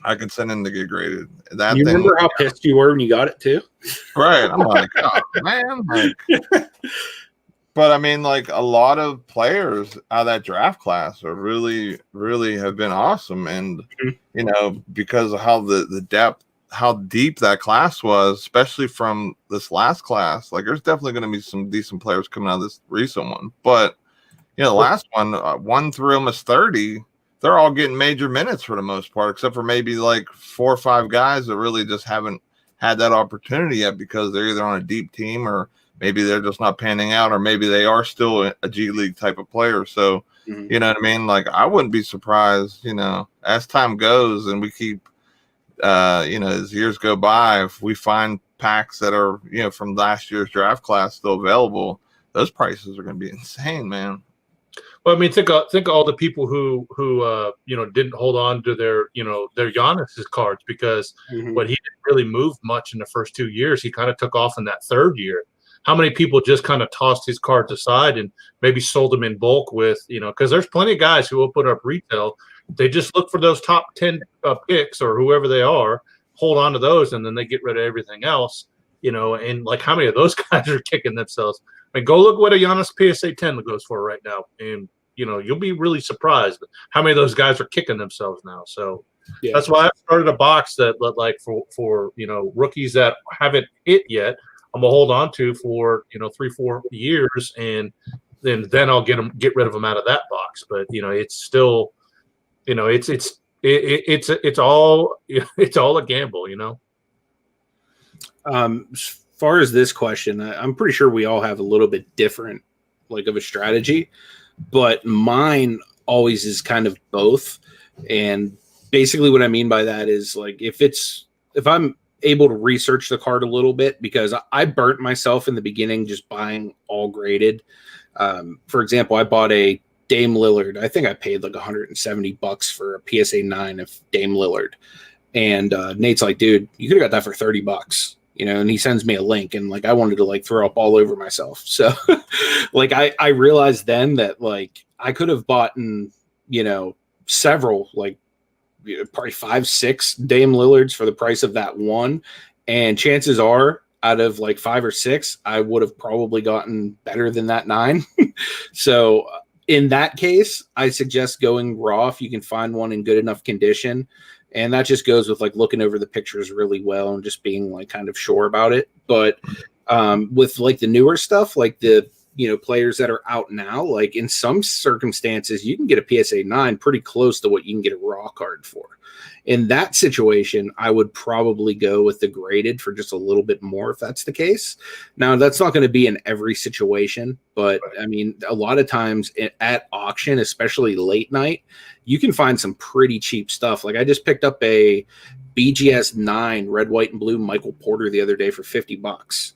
I could send in to get graded. That you thing, remember how pissed you were when you got it too? Right? I'm like, oh, man, like. But I mean, like a lot of players out of that draft class are really have been awesome, and you know, because of how the depth, how deep that class was, especially from this last class. Like, there's definitely going to be some decent players coming out of this recent one, but you know, the last one through almost 30 they're all getting major minutes for the most part, except for maybe like 4 or 5 guys that really just haven't had that opportunity yet because they're either on a deep team or maybe they're just not panning out, or maybe they are still a G League type of player. So, you know what I mean? Like, I wouldn't be surprised, you know, as time goes and we keep, you know, as years go by, if we find packs that are, you know, from last year's draft class still available, those prices are going to be insane, man. Well, I mean, think of all the people who you know, didn't hold on to their, you know, their Giannis's cards because when he didn't really move much in the first 2 years, he kind of took off in that third year. How many people just kind of tossed his cards aside and maybe sold them in bulk with, you know, because there's plenty of guys who will put up retail. They just look for those top 10 picks or whoever they are, hold on to those, and then they get rid of everything else, you know. And like, how many of those guys are kicking themselves? I mean, go look what a Giannis PSA 10 goes for right now, and you know, you'll be really surprised how many of those guys are kicking themselves now. So that's why I started a box that, like, for you know, rookies that haven't hit yet, I'm gonna hold on to for, you know, 3-4 years, and then I'll get rid of them out of that box. But you know, it's still, you know, it's all it's all a gamble, you know. As far as this question, I'm pretty sure we all have a little bit different, like, of a strategy, but mine always is kind of both. And basically what I mean by that is, like, if I'm able to research the card a little bit, because I burnt myself in the beginning just buying all graded. For example, I bought a Dame Lillard. I think I paid like $170 for a PSA 9 of Dame Lillard. And Nate's like, dude, you could have got that for $30, you know, and he sends me a link, and like, I wanted to like throw up all over myself. So like, I realized then that like I could have bought, you know, several, like, probably 5-6 Dame Lillards for the price of that one. And chances are, out of like 5 or 6, I would have probably gotten better than that 9. So in that case, I suggest going raw if you can find one in good enough condition. And that just goes with like looking over the pictures really well and just being like kind of sure about it. But with like the newer stuff, like the, you know, players that are out now, like in some circumstances, you can get a PSA 9 pretty close to what you can get a raw card for. In that situation, I would probably go with the graded for just a little bit more if that's the case. Now, that's not going to be in every situation, but I mean, a lot of times at auction, especially late night, you can find some pretty cheap stuff. Like, I just picked up a BGS 9 red, white, and blue Michael Porter the other day for $50.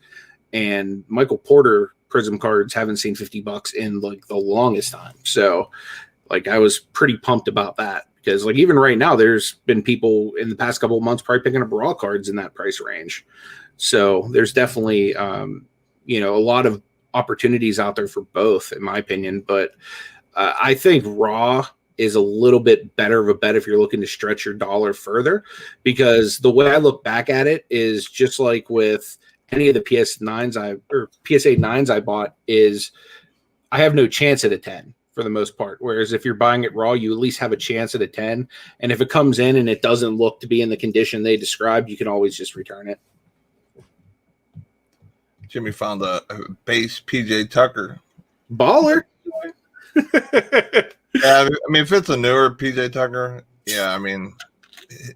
And Michael Porter Prism cards haven't seen $50 in like the longest time. So like, I was pretty pumped about that, because like, even right now, there's been people in the past couple of months probably picking up raw cards in that price range. So there's definitely, you know, a lot of opportunities out there for both, in my opinion. But I think raw is a little bit better of a bet if you're looking to stretch your dollar further, because the way I look back at it is just like with any of the PSA 9s I bought, is I have no chance at a 10 for the most part. Whereas if you're buying it raw, you at least have a chance at a 10. And if it comes in and it doesn't look to be in the condition they described, you can always just return it. Jimmy found a base PJ Tucker. Baller. Yeah, I mean, if it's a newer PJ Tucker, yeah, I mean,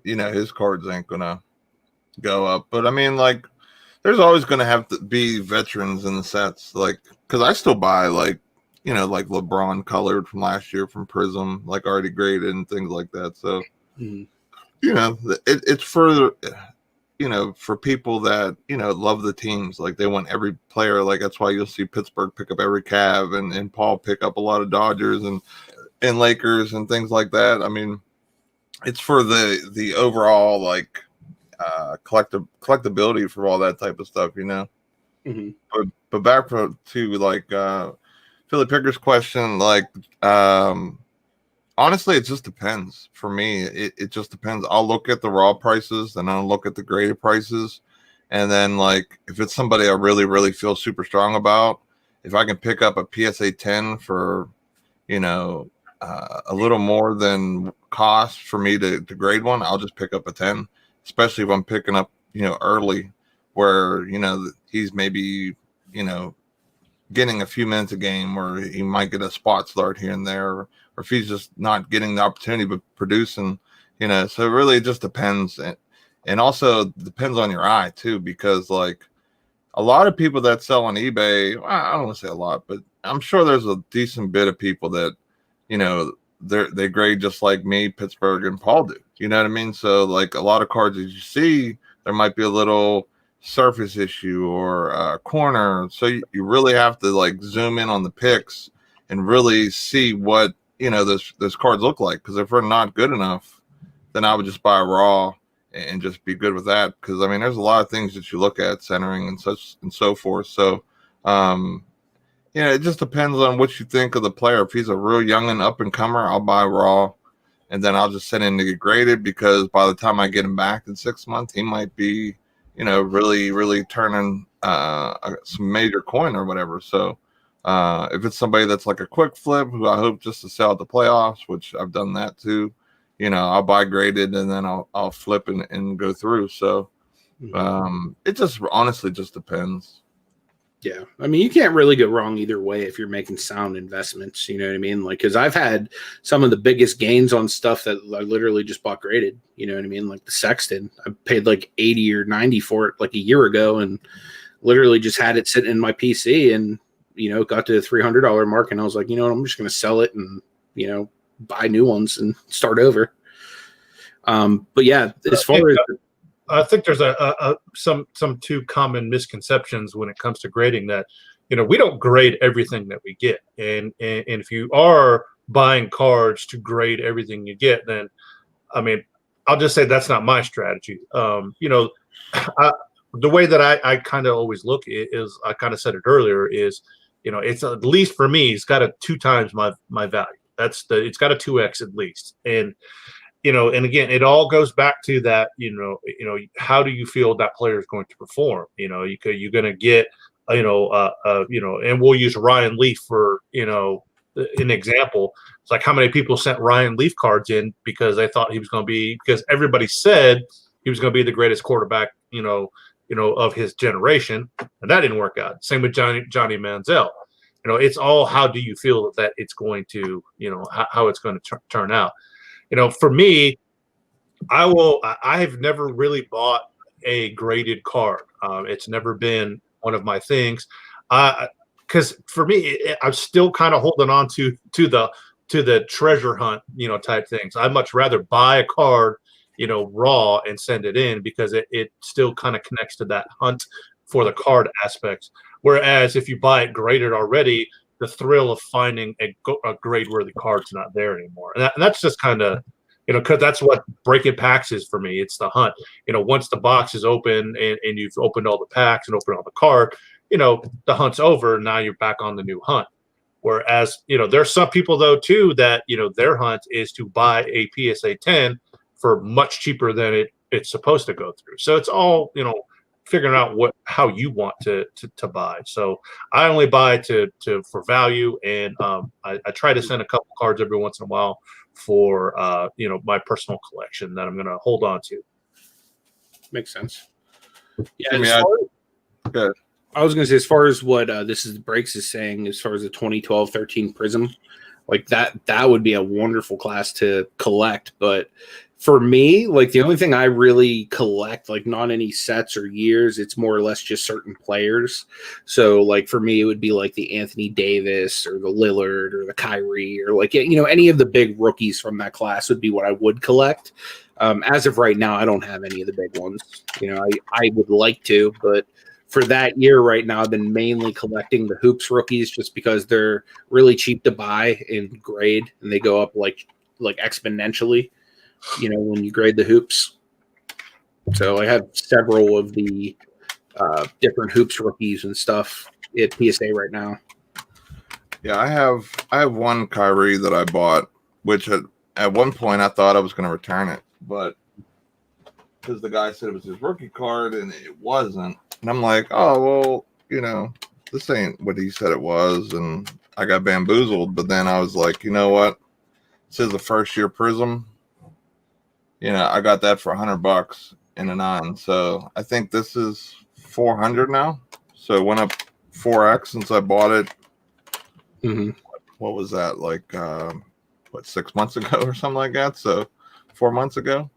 you know, his cards ain't gonna go up. But I mean, like, there's always gonna have to be veterans in the sets, like, because I still buy, like, you know, like LeBron colored from last year from Prism, like already graded and things like that. So, you know, it's for, you know, for people that, you know, love the teams. Like, they want every player. Like, that's why you'll see Pittsburgh pick up every Cav, and Paul pick up a lot of Dodgers and Lakers and things like that. I mean, it's for the overall, like, collectability for all that type of stuff, you know. But back to like Philly Picker's question, like, honestly, it just depends. For me, it just depends. I'll look at the raw prices, and I'll look at the graded prices, and then, like, if it's somebody I really, really feel super strong about, if I can pick up a PSA 10 for, you know, a little more than cost for me to grade one, I'll just pick up a 10, especially if I'm picking up, you know, early, where, you know, he's maybe, you know, getting a few minutes a game, or he might get a spot start here and there, or if he's just not getting the opportunity but producing, so it really just depends. And also depends on your eye too, because like a lot of people that sell on eBay, well, I don't want to say a lot, but I'm sure there's a decent bit of people that, they grade just like me, Pittsburgh, and Paul do. You know what I mean? So like a lot of cards that you see, there might be a little surface issue or a corner. So you really have to like zoom in on the picks and really see what, those cards look like. Because if they're not good enough, then I would just buy raw and just be good with that. Because I mean, there's a lot of things that you look at, centering and such and so forth. So, it just depends on what you think of the player. If he's a real young and up and comer, I'll buy raw, and then I'll just send him to get graded, because by the time I get him back in 6 months, he might be, really, really turning some major coin or whatever. So if it's somebody that's like a quick flip, who I hope just to sell at the playoffs, which I've done that too, I'll buy graded and then I'll flip and go through. So it just honestly just depends. Yeah. I mean, you can't really go wrong either way if you're making sound investments. You know what I mean? Like, because I've had some of the biggest gains on stuff that I literally just bought graded. You know what I mean? Like the Sexton, I paid like 80 or 90 for it like a year ago, and literally just had it sitting in my PC, and, got to the $300 mark, and I was like, I'm just going to sell it and, buy new ones and start over. But yeah, as far as I think there's some two common misconceptions when it comes to grading, that we don't grade everything that we get, and if you are buying cards to grade everything you get, then I mean, I'll just say that's not my strategy. The way that I kind of always look is, I kind of said it earlier, is it's at least for me, it's got a 2 times my value. It's got a 2x at least. And and again, it all goes back to that, how do you feel that player is going to perform? You're going to get, and we'll use Ryan Leaf for, an example. It's like, how many people sent Ryan Leaf cards in because they thought he was going to be, because everybody said he was going to be the greatest quarterback, of his generation, and that didn't work out. Same with Johnny Manziel. It's all, how do you feel that it's going to, how it's going to turn out. For me, I have never really bought a graded card. It's never been one of my things. Because for me, I'm still kind of holding on to the treasure hunt, type things. I'd much rather buy a card, raw, and send it in, because it still kind of connects to that hunt for the card aspects. Whereas if you buy it graded already, the thrill of finding a grade-worthy card's not there anymore. And that's just kind of, because that's what breaking packs is for me. It's the hunt. Once the box is open and you've opened all the packs and opened all the card, the hunt's over. Now you're back on the new hunt. Whereas, there's some people, though, too, that, their hunt is to buy a PSA 10 for much cheaper than it's supposed to go through. So it's all, figuring out how you want to buy. So I only buy for value, and I try to send a couple cards every once in a while for my personal collection that I'm going to hold on to. Makes sense. Yeah, I was going to say, as far as what This Is the Breaks is saying, as far as the 2012-13 Prism, like that would be a wonderful class to collect. But for me, like, the only thing I really collect, like, not any sets or years, it's more or less just certain players. So, like, for me, it would be like the Anthony Davis or the Lillard or the Kyrie, or like, any of the big rookies from that class would be what I would collect. As of right now, I don't have any of the big ones. I would like to, but for that year right now, I've been mainly collecting the Hoops rookies, just because they're really cheap to buy and grade, and they go up like exponentially, when you grade the Hoops. So I have several of the different Hoops rookies and stuff at PSA right now. Yeah, I have one Kyrie that I bought, which at one point I thought I was going to return it, but because the guy said it was his rookie card and it wasn't. And I'm like, oh, well, this ain't what he said it was. And I got bamboozled. But then I was like, you know what? This is the first year Prism. I got that for $100 in a 9. So I think this is 400 now. So it went up 4x since I bought it. Mm-hmm. What was that? Like what, 6 months ago or something like that. So 4 months ago.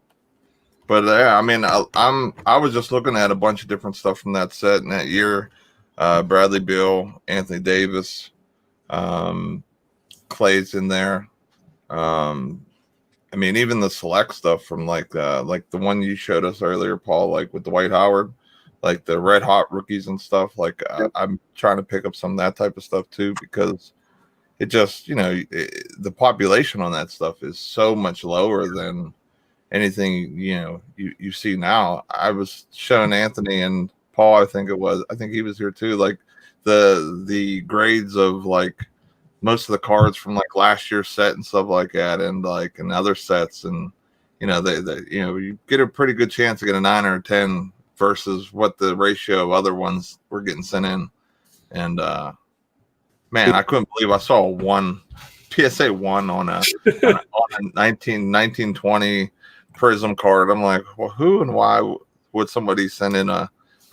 But yeah, I mean, I was just looking at a bunch of different stuff from that set in that year. Bradley Beal, Anthony Davis, Clay's in there. I mean, even the select stuff from like the one you showed us earlier, Paul, like with Dwight Howard, like the red hot rookies and stuff. Like I'm trying to pick up some of that type of stuff too, because it just, the population on that stuff is so much lower than anything, you see now. I was showing Anthony and Paul, I think he was here too, like the grades of like most of the cards from like last year's set and stuff like that, and like in other sets, and they you get a pretty good chance to get a 9 or a 10 versus what the ratio of other ones were getting sent in. And man, I couldn't believe I saw one PSA 1 on a 1920 Prism card. I'm like, well, who and why would somebody send in a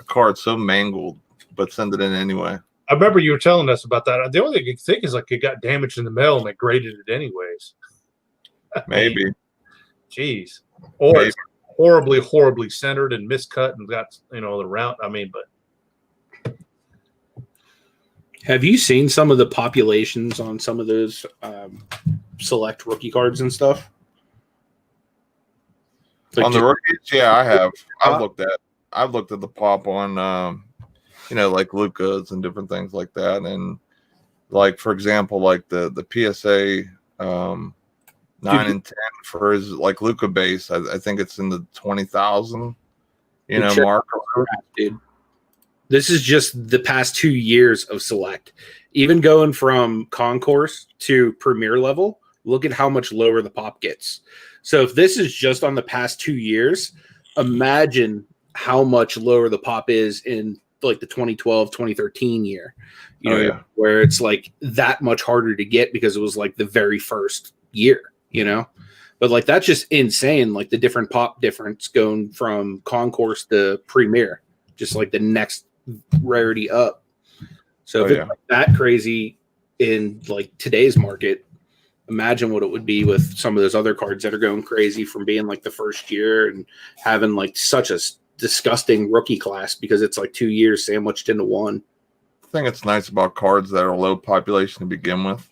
card so mangled but send it in anyway? I remember you were telling us about that. The only thing you think is like it got damaged in the mail and they graded it anyways. Maybe. Jeez. Or maybe. It's horribly, horribly centered and miscut and got, the round. I mean, but. Have you seen some of the populations on some of those select rookie cards and stuff? Like on the rookies? Yeah, I have. I've looked at the pop on like Luka's and different things like that. And like, for example, like the PSA 9 and 10 for his like Luka base, I think it's in the 20,000, mark. Dude, this is just the past 2 years of select. Even going from concourse to premier level, look at how much lower the pop gets. So if this is just on the past 2 years, imagine how much lower the pop is in like the 2012, 2013 year, where it's like that much harder to get because it was like the very first year, but like, that's just insane. Like the different pop difference going from concourse to premier, just like the next rarity up. So if it's like that crazy in like today's market, imagine what it would be with some of those other cards that are going crazy from being like the first year and having like such a disgusting rookie class because it's like 2 years sandwiched into one. I think it's nice about cards that are low population to begin with.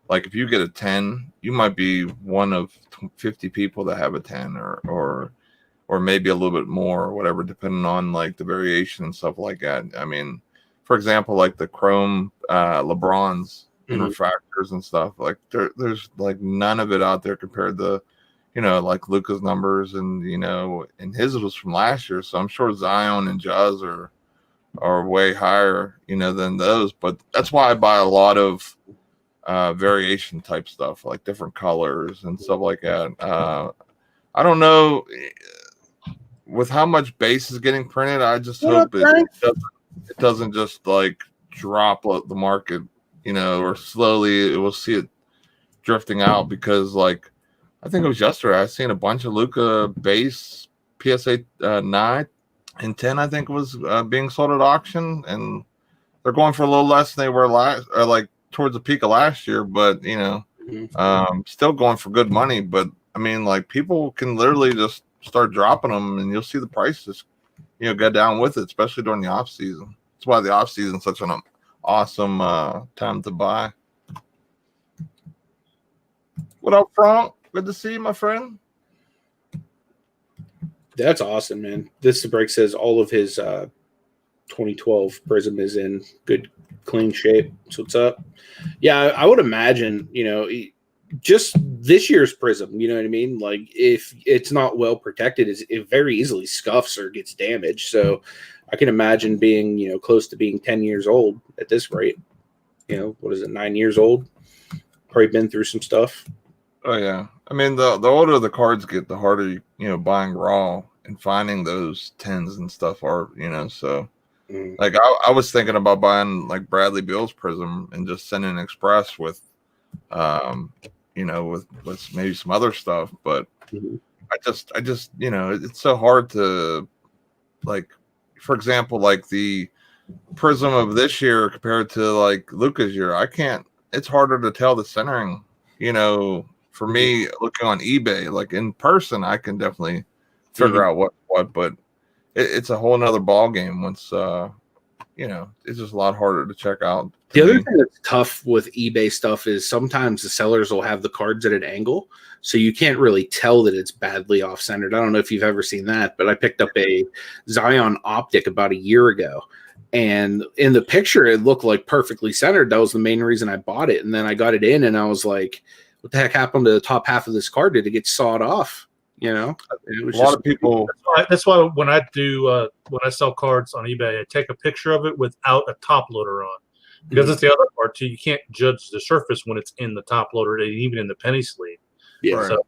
Like if you get a 10, you might be one of 50 people that have a 10 or maybe a little bit more or whatever, depending on like the variation and stuff like that. I mean, for example, like the chrome LeBrons and refractors and stuff, like there's like none of it out there compared to like Luka's numbers, and and his was from last year, so I'm sure Zion and Jazz are way higher than those. But that's why I buy a lot of variation type stuff, like different colors and stuff like that. I don't know with how much base is getting printed. I just hope it doesn't just like drop the market, or slowly we'll see it drifting out, because like I think it was yesterday I seen a bunch of Luka base PSA 9 and 10 I think was being sold at auction, and they're going for a little less than they were like towards the peak of last year, but still going for good money. But I mean, like, people can literally just start dropping them and you'll see the prices go down with it, especially during the off season. That's why the off season is such an awesome time to buy. What up, Frank? Good to see you, my friend. That's awesome, man. This break says all of his 2012 Prism is in good, clean shape. So what's up? Yeah, I would imagine, just this year's Prism, you know what I mean? Like, if it's not well protected, it very easily scuffs or gets damaged. So I can imagine being, close to being 10 years old at this rate. What is it, 9 years old? Probably been through some stuff. Oh, yeah. I mean, the older the cards get, the harder, buying raw and finding those 10s and stuff are, so. Like, I was thinking about buying, like, Bradley Beal's Prism and just sending an express with, with maybe some other stuff. But I just, it's so hard to, like, for example, like the Prism of this year compared to, like, Luka's year. It's harder to tell the centering, for me, looking on eBay, like in person, I can definitely figure out what, but it's a whole nother ball game once it's just a lot harder to check out. The other thing that's tough with eBay stuff is sometimes the sellers will have the cards at an angle, so you can't really tell that it's badly off-centered. I don't know if you've ever seen that, but I picked up a Zion Optic about a year ago, and in the picture it looked like perfectly centered. That was the main reason I bought it, and then I got it in, and I was like, what the heck happened to the top half of this card? Did it get sawed off? It was a lot of people. That's why when I do when I sell cards on eBay, I take a picture of it without a top loader on, because it's the other part too. You can't judge the surface when it's in the top loader, and even in the penny sleeve. Yeah. So,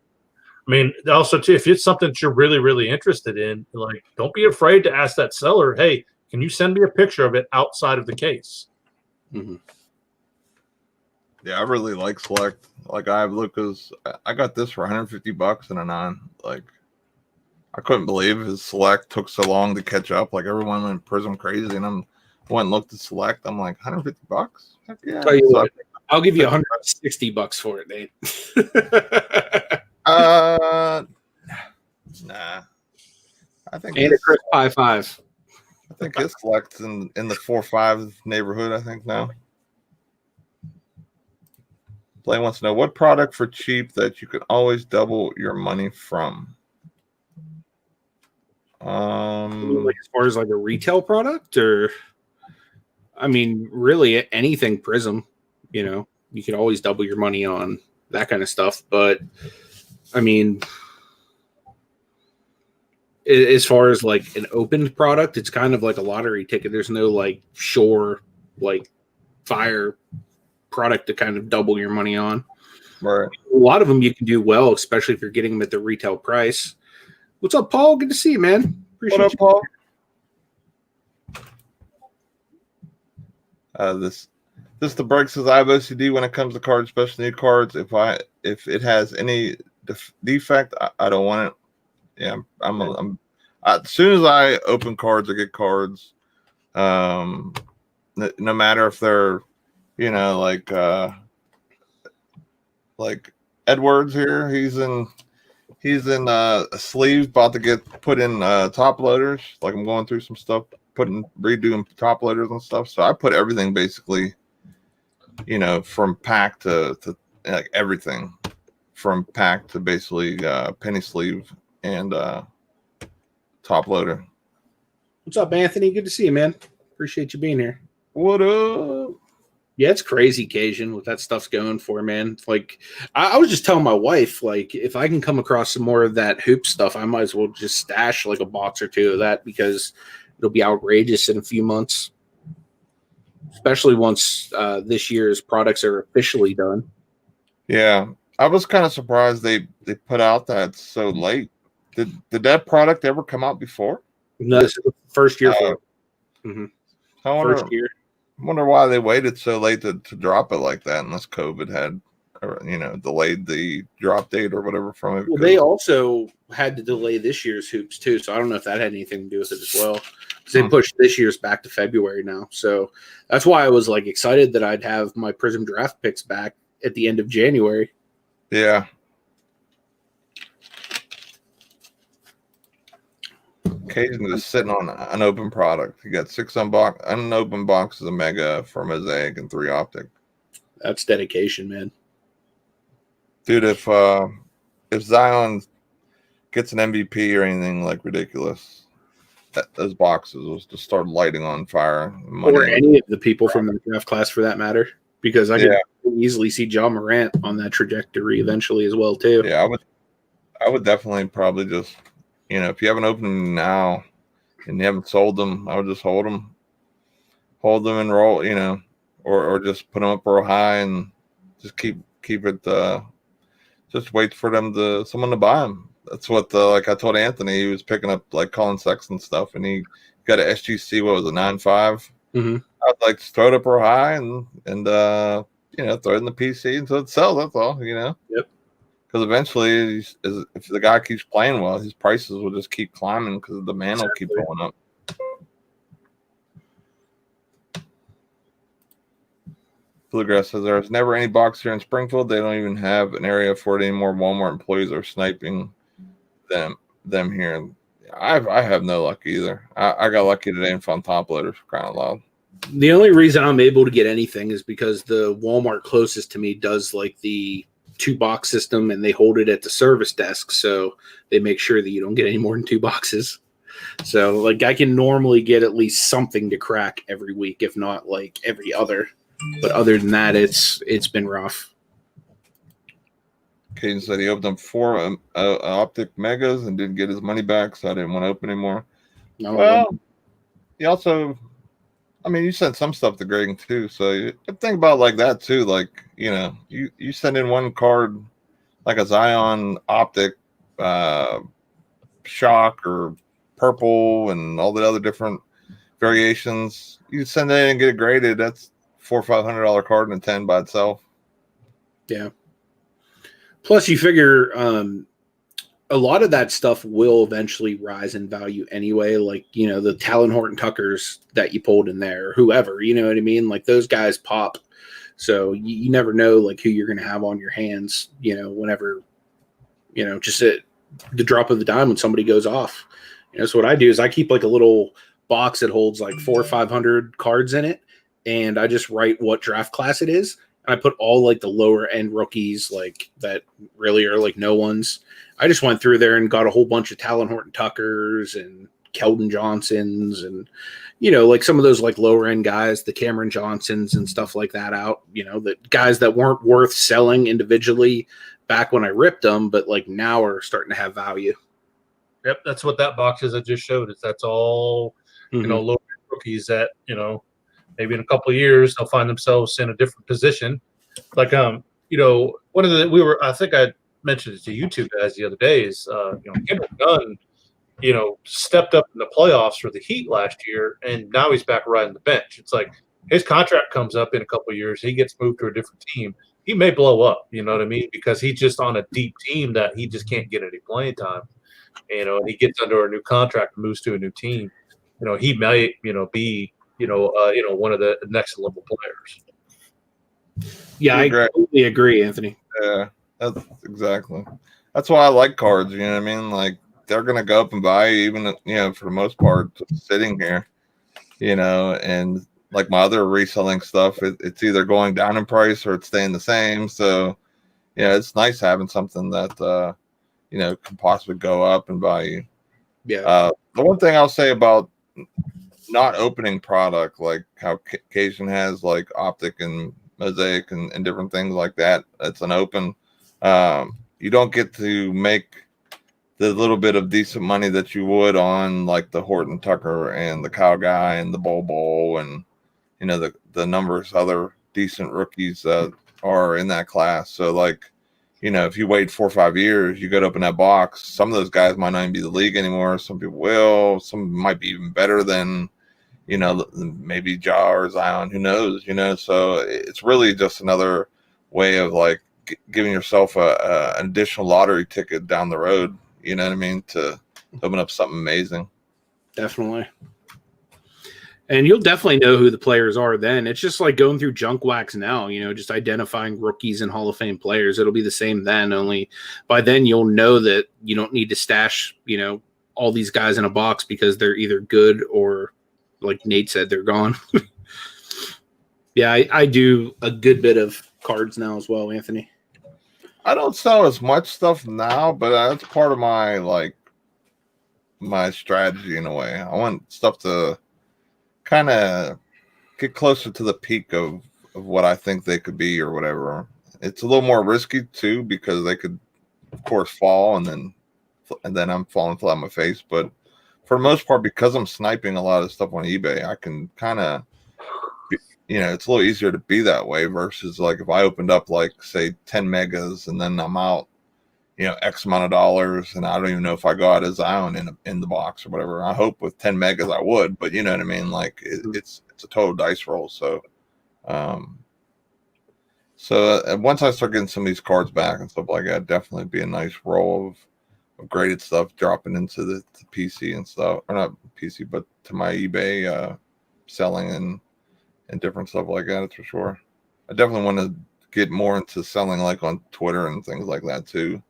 I mean, also too, if it's something that you're really, really interested in, like, don't be afraid to ask that seller, "Hey, can you send me a picture of it outside of the case?" Mm-hmm. Yeah, I really like Select. Like I have Lucas. I got this for $150 and a 9. Like I couldn't believe his Select took so long to catch up. Like everyone went Prism crazy, and I went and looked at Select. I'm like $150. Heck yeah. Tell you what, I'll give you $160 for it, Nate. Nah. I think and a crisp high 5. I think his Select's in the 4-5 neighborhood. I think now. Blaine wants to know what product for cheap that you can always double your money from. Like as far as like a retail product, or I mean, really anything Prism. You could always double your money on that kind of stuff. But I mean, as far as like an opened product, it's kind of like a lottery ticket. There's no like sure like fire product to kind of double your money on. Right. A lot of them you can do well, especially if you're getting them at the retail price. What's up, Paul? Good to see you, man. Appreciate what up, you. Paul? This the break says I have OCD when it comes to cards, especially new cards. If it has any defect, I don't want it. Yeah, I'm as soon as I open cards or get cards, no matter if they're like Edwards here, he's in a sleeve about to get put in top loaders. Like I'm going through some stuff, redoing top loaders and stuff. So I put everything basically, from pack to like everything from pack to basically penny sleeve and top loader. What's up, Anthony? Good to see you, man. Appreciate you being here. What up? Yeah, it's crazy, Cajun, what that stuff's going for, man. Like, I was just telling my wife, like, if I can come across some more of that hoop stuff, I might as well just stash like a box or two of that, because it'll be outrageous in a few months, especially once this year's products are officially done. Yeah, I was kind of surprised they put out that so late. Did that product ever come out before? No, this is the first year for it. Mm-hmm. First year. I wonder why they waited so late to drop it like that, unless COVID had, delayed the drop date or whatever from it. Well, they also had to delay this year's hoops too, so I don't know if that had anything to do with it as well. Because they pushed this year's back to February now, so that's why I was like excited that I'd have my Prism draft picks back at the end of January. Yeah. Cajun is sitting on an unopened product. He got 6 unopened boxes of Mega for Mosaic and 3 Optic. That's dedication, man. Dude, if Zion gets an MVP or anything like ridiculous, those boxes will just start lighting on fire. Or any of the people from the draft class, for that matter, because I could easily see John Morant on that trajectory eventually as well too. Yeah, I would definitely probably just. If you haven't opened them now and you haven't sold them, I would just hold them and roll, or just put them up real high and just keep it. Just wait for someone to buy them. That's what like I told Anthony, he was picking up like Colin Sexton stuff, and he got a SGC. What was it, 9.5? Mm-hmm. I'd like just throw it up real high and throw it in the PC until it sells. That's all. Yep. Because eventually, if the guy keeps playing well, his prices will just keep climbing because the demand will keep going up. Bluegrass says there's never any box here in Springfield. They don't even have an area for it anymore. Walmart employees are sniping them here. I have no luck either. I got lucky today and found top loaders for crying out loud. The only reason I'm able to get anything is because the Walmart closest to me does like the 2-box system, and they hold it at the service desk, so they make sure that you don't get any more than 2 boxes. So like I can normally get at least something to crack every week, if not like every other. But other than that, it's been rough. Caden said he opened up 4 optic megas and didn't get his money back, so I didn't want to open anymore. No, Well, he also, I mean, you sent some stuff to Greg too, so you think about like that too. Like, you know, you send in one card, like a Zion optic, shock or purple, and all the other different variations. You send it in and get it graded. That's $400 or $500 card and a 10 by itself. Yeah. Plus, you figure a lot of that stuff will eventually rise in value anyway. Like, you know, the Talon Horton Tuckers that you pulled in there, or whoever, you know what I mean? Like, those guys pop. So you never know, like, who you're going to have on your hands, you know, whenever, you know, just at the drop of the dime when somebody goes off. You know, so what I do is I keep, like, a little box that holds, like, 400 or 500 cards in it, and I just write what draft class it is. I put all like the lower end rookies, like that really are like no ones. I just went through there and got a whole bunch of Talon Horton Tuckers and Keldon Johnsons and, you know, like some of those like lower end guys, the Cameron Johnsons and stuff like that out, you know, the guys that weren't worth selling individually back when I ripped them, but like now are starting to have value. Yep. That's what that box is I just showed. That's all, you know, lower end rookies that, you know, maybe in a couple of years they'll find themselves in a different position. Like you know, one of the I think I mentioned it to you two guys the other day is you know, Kendrick Nunn, you know, stepped up in the playoffs for the Heat last year, and now he's back riding the bench. It's like his contract comes up in a couple of years, he gets moved to a different team. He may blow up, you know what I mean? Because he's just on a deep team that he just can't get any playing time. You know, and he gets under a new contract, moves to a new team. You know, he may, you know, be one of the next level players. Yeah, I completely agree, Anthony. Yeah, that's exactly. That's why I like cards. You know what I mean? Like they're gonna go up and buy, even you know, for the most part, sitting here. You know, and like my other reselling stuff, it's either going down in price or it's staying the same. So, yeah, it's nice having something that you know, can possibly go up in value. Yeah. The one thing I'll say about not opening product, like how Cajun has like optic and mosaic and different things like that, that's an open. You don't get to make the little bit of decent money that you would on like the Horton Tucker and the Cow Guy and the Bowl and, you know, the numbers other decent rookies that are in that class. So like, you know, if you wait 4 or 5 years, you go to open that box, some of those guys might not even be the league anymore. Some people will, some might be even better than, you know, maybe Ja or Zion, who knows, you know? So it's really just another way of like giving yourself an additional lottery ticket down the road, you know what I mean? To open up something amazing. Definitely. And you'll definitely know who the players are then. It's just like going through junk wax now, you know, just identifying rookies and Hall of Fame players. It'll be the same then, only by then you'll know that you don't need to stash, you know, all these guys in a box because they're either good or, like Nate said, they're gone. Yeah, I do a good bit of cards now as well, Anthony. I don't sell as much stuff now, but that's part of my like my strategy in a way. I want stuff to kind of get closer to the peak of what I think they could be or whatever. It's a little more risky too because they could, of course, fall and then I'm falling flat on my face. But for the most part, because I'm sniping a lot of stuff on eBay, I can kind of, you know, it's a little easier to be that way versus like if I opened up like say 10 megas and then I'm out, you know, X amount of dollars and I don't even know if I got a Zion in the box or whatever. I hope with 10 megas I would, but you know what I mean? Like it's a total dice roll. So, once I start getting some of these cards back and stuff like that, definitely be a nice roll of graded stuff dropping into the PC and stuff, or not PC, but to my eBay selling and different stuff like that. That's for sure. I definitely want to get more into selling like on Twitter and things like that too,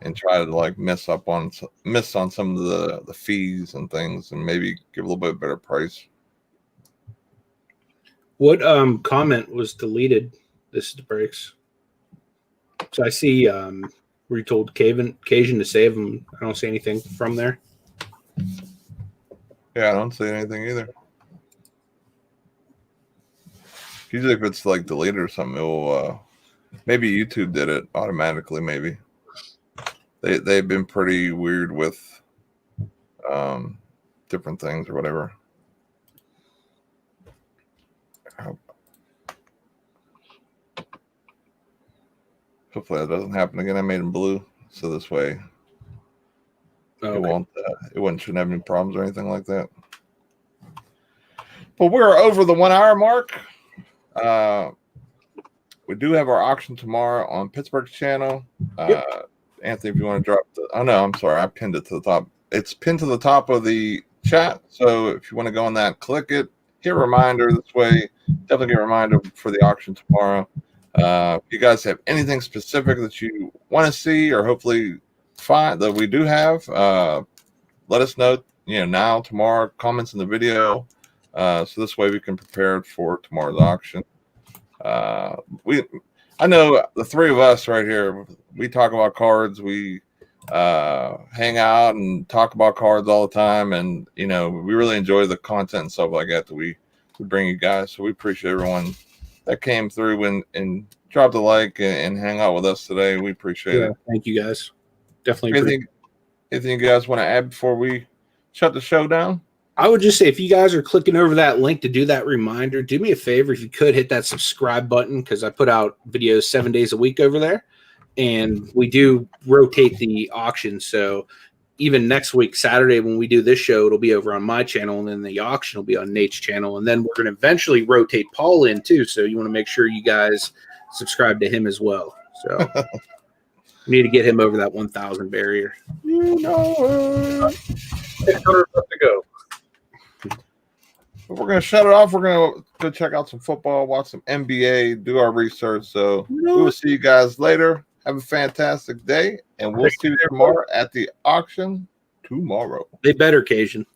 and try to like miss on some of the fees and things, and maybe give a little bit better price. What comment was deleted? This is the breaks. So I see where you told Cajun to save them. I don't see anything from there. Yeah, I don't see anything either. Usually, if it's like deleted or something, it'll maybe YouTube did it automatically. Maybe they've been pretty weird with different things or whatever. Hopefully that doesn't happen again. I made them blue, so this way it won't. Shouldn't have any problems or anything like that. But we're over the 1 hour mark. We do have our auction tomorrow on Picksburgh's channel. Anthony, if you want to drop I'm sorry, I pinned it to the top. It's pinned to the top of the chat. So if you want to go on that, click it, hit a reminder this way. Definitely get a reminder for the auction tomorrow. If you guys have anything specific that you want to see or hopefully find that we do have, let us know, now, tomorrow, comments in the video. So this way we can prepare for tomorrow's auction. I know the three of us right here, we talk about cards. We hang out and talk about cards all the time. And, we really enjoy the content and stuff like that we bring you guys. So we appreciate everyone that came through and dropped a like and hang out with us today. We appreciate it. Thank you guys. Definitely. Anything you guys want to add before we shut the show down? I would just say, if you guys are clicking over that link to do that reminder, do me a favor. If you could hit that subscribe button, because I put out videos 7 days a week over there, and we do rotate the auction. So even next week, Saturday, when we do this show, it'll be over on my channel, and then the auction will be on Nate's channel. And then we're going to eventually rotate Paul in too. So you want to make sure you guys subscribe to him as well. So we need to get him over that 1,000 barrier. $600 left to go. We're going to shut it off. We're going to go check out some football, watch some NBA, do our research. So we will see you guys later. Have a fantastic day, and we'll see you tomorrow at the auction tomorrow. They better, Cajun.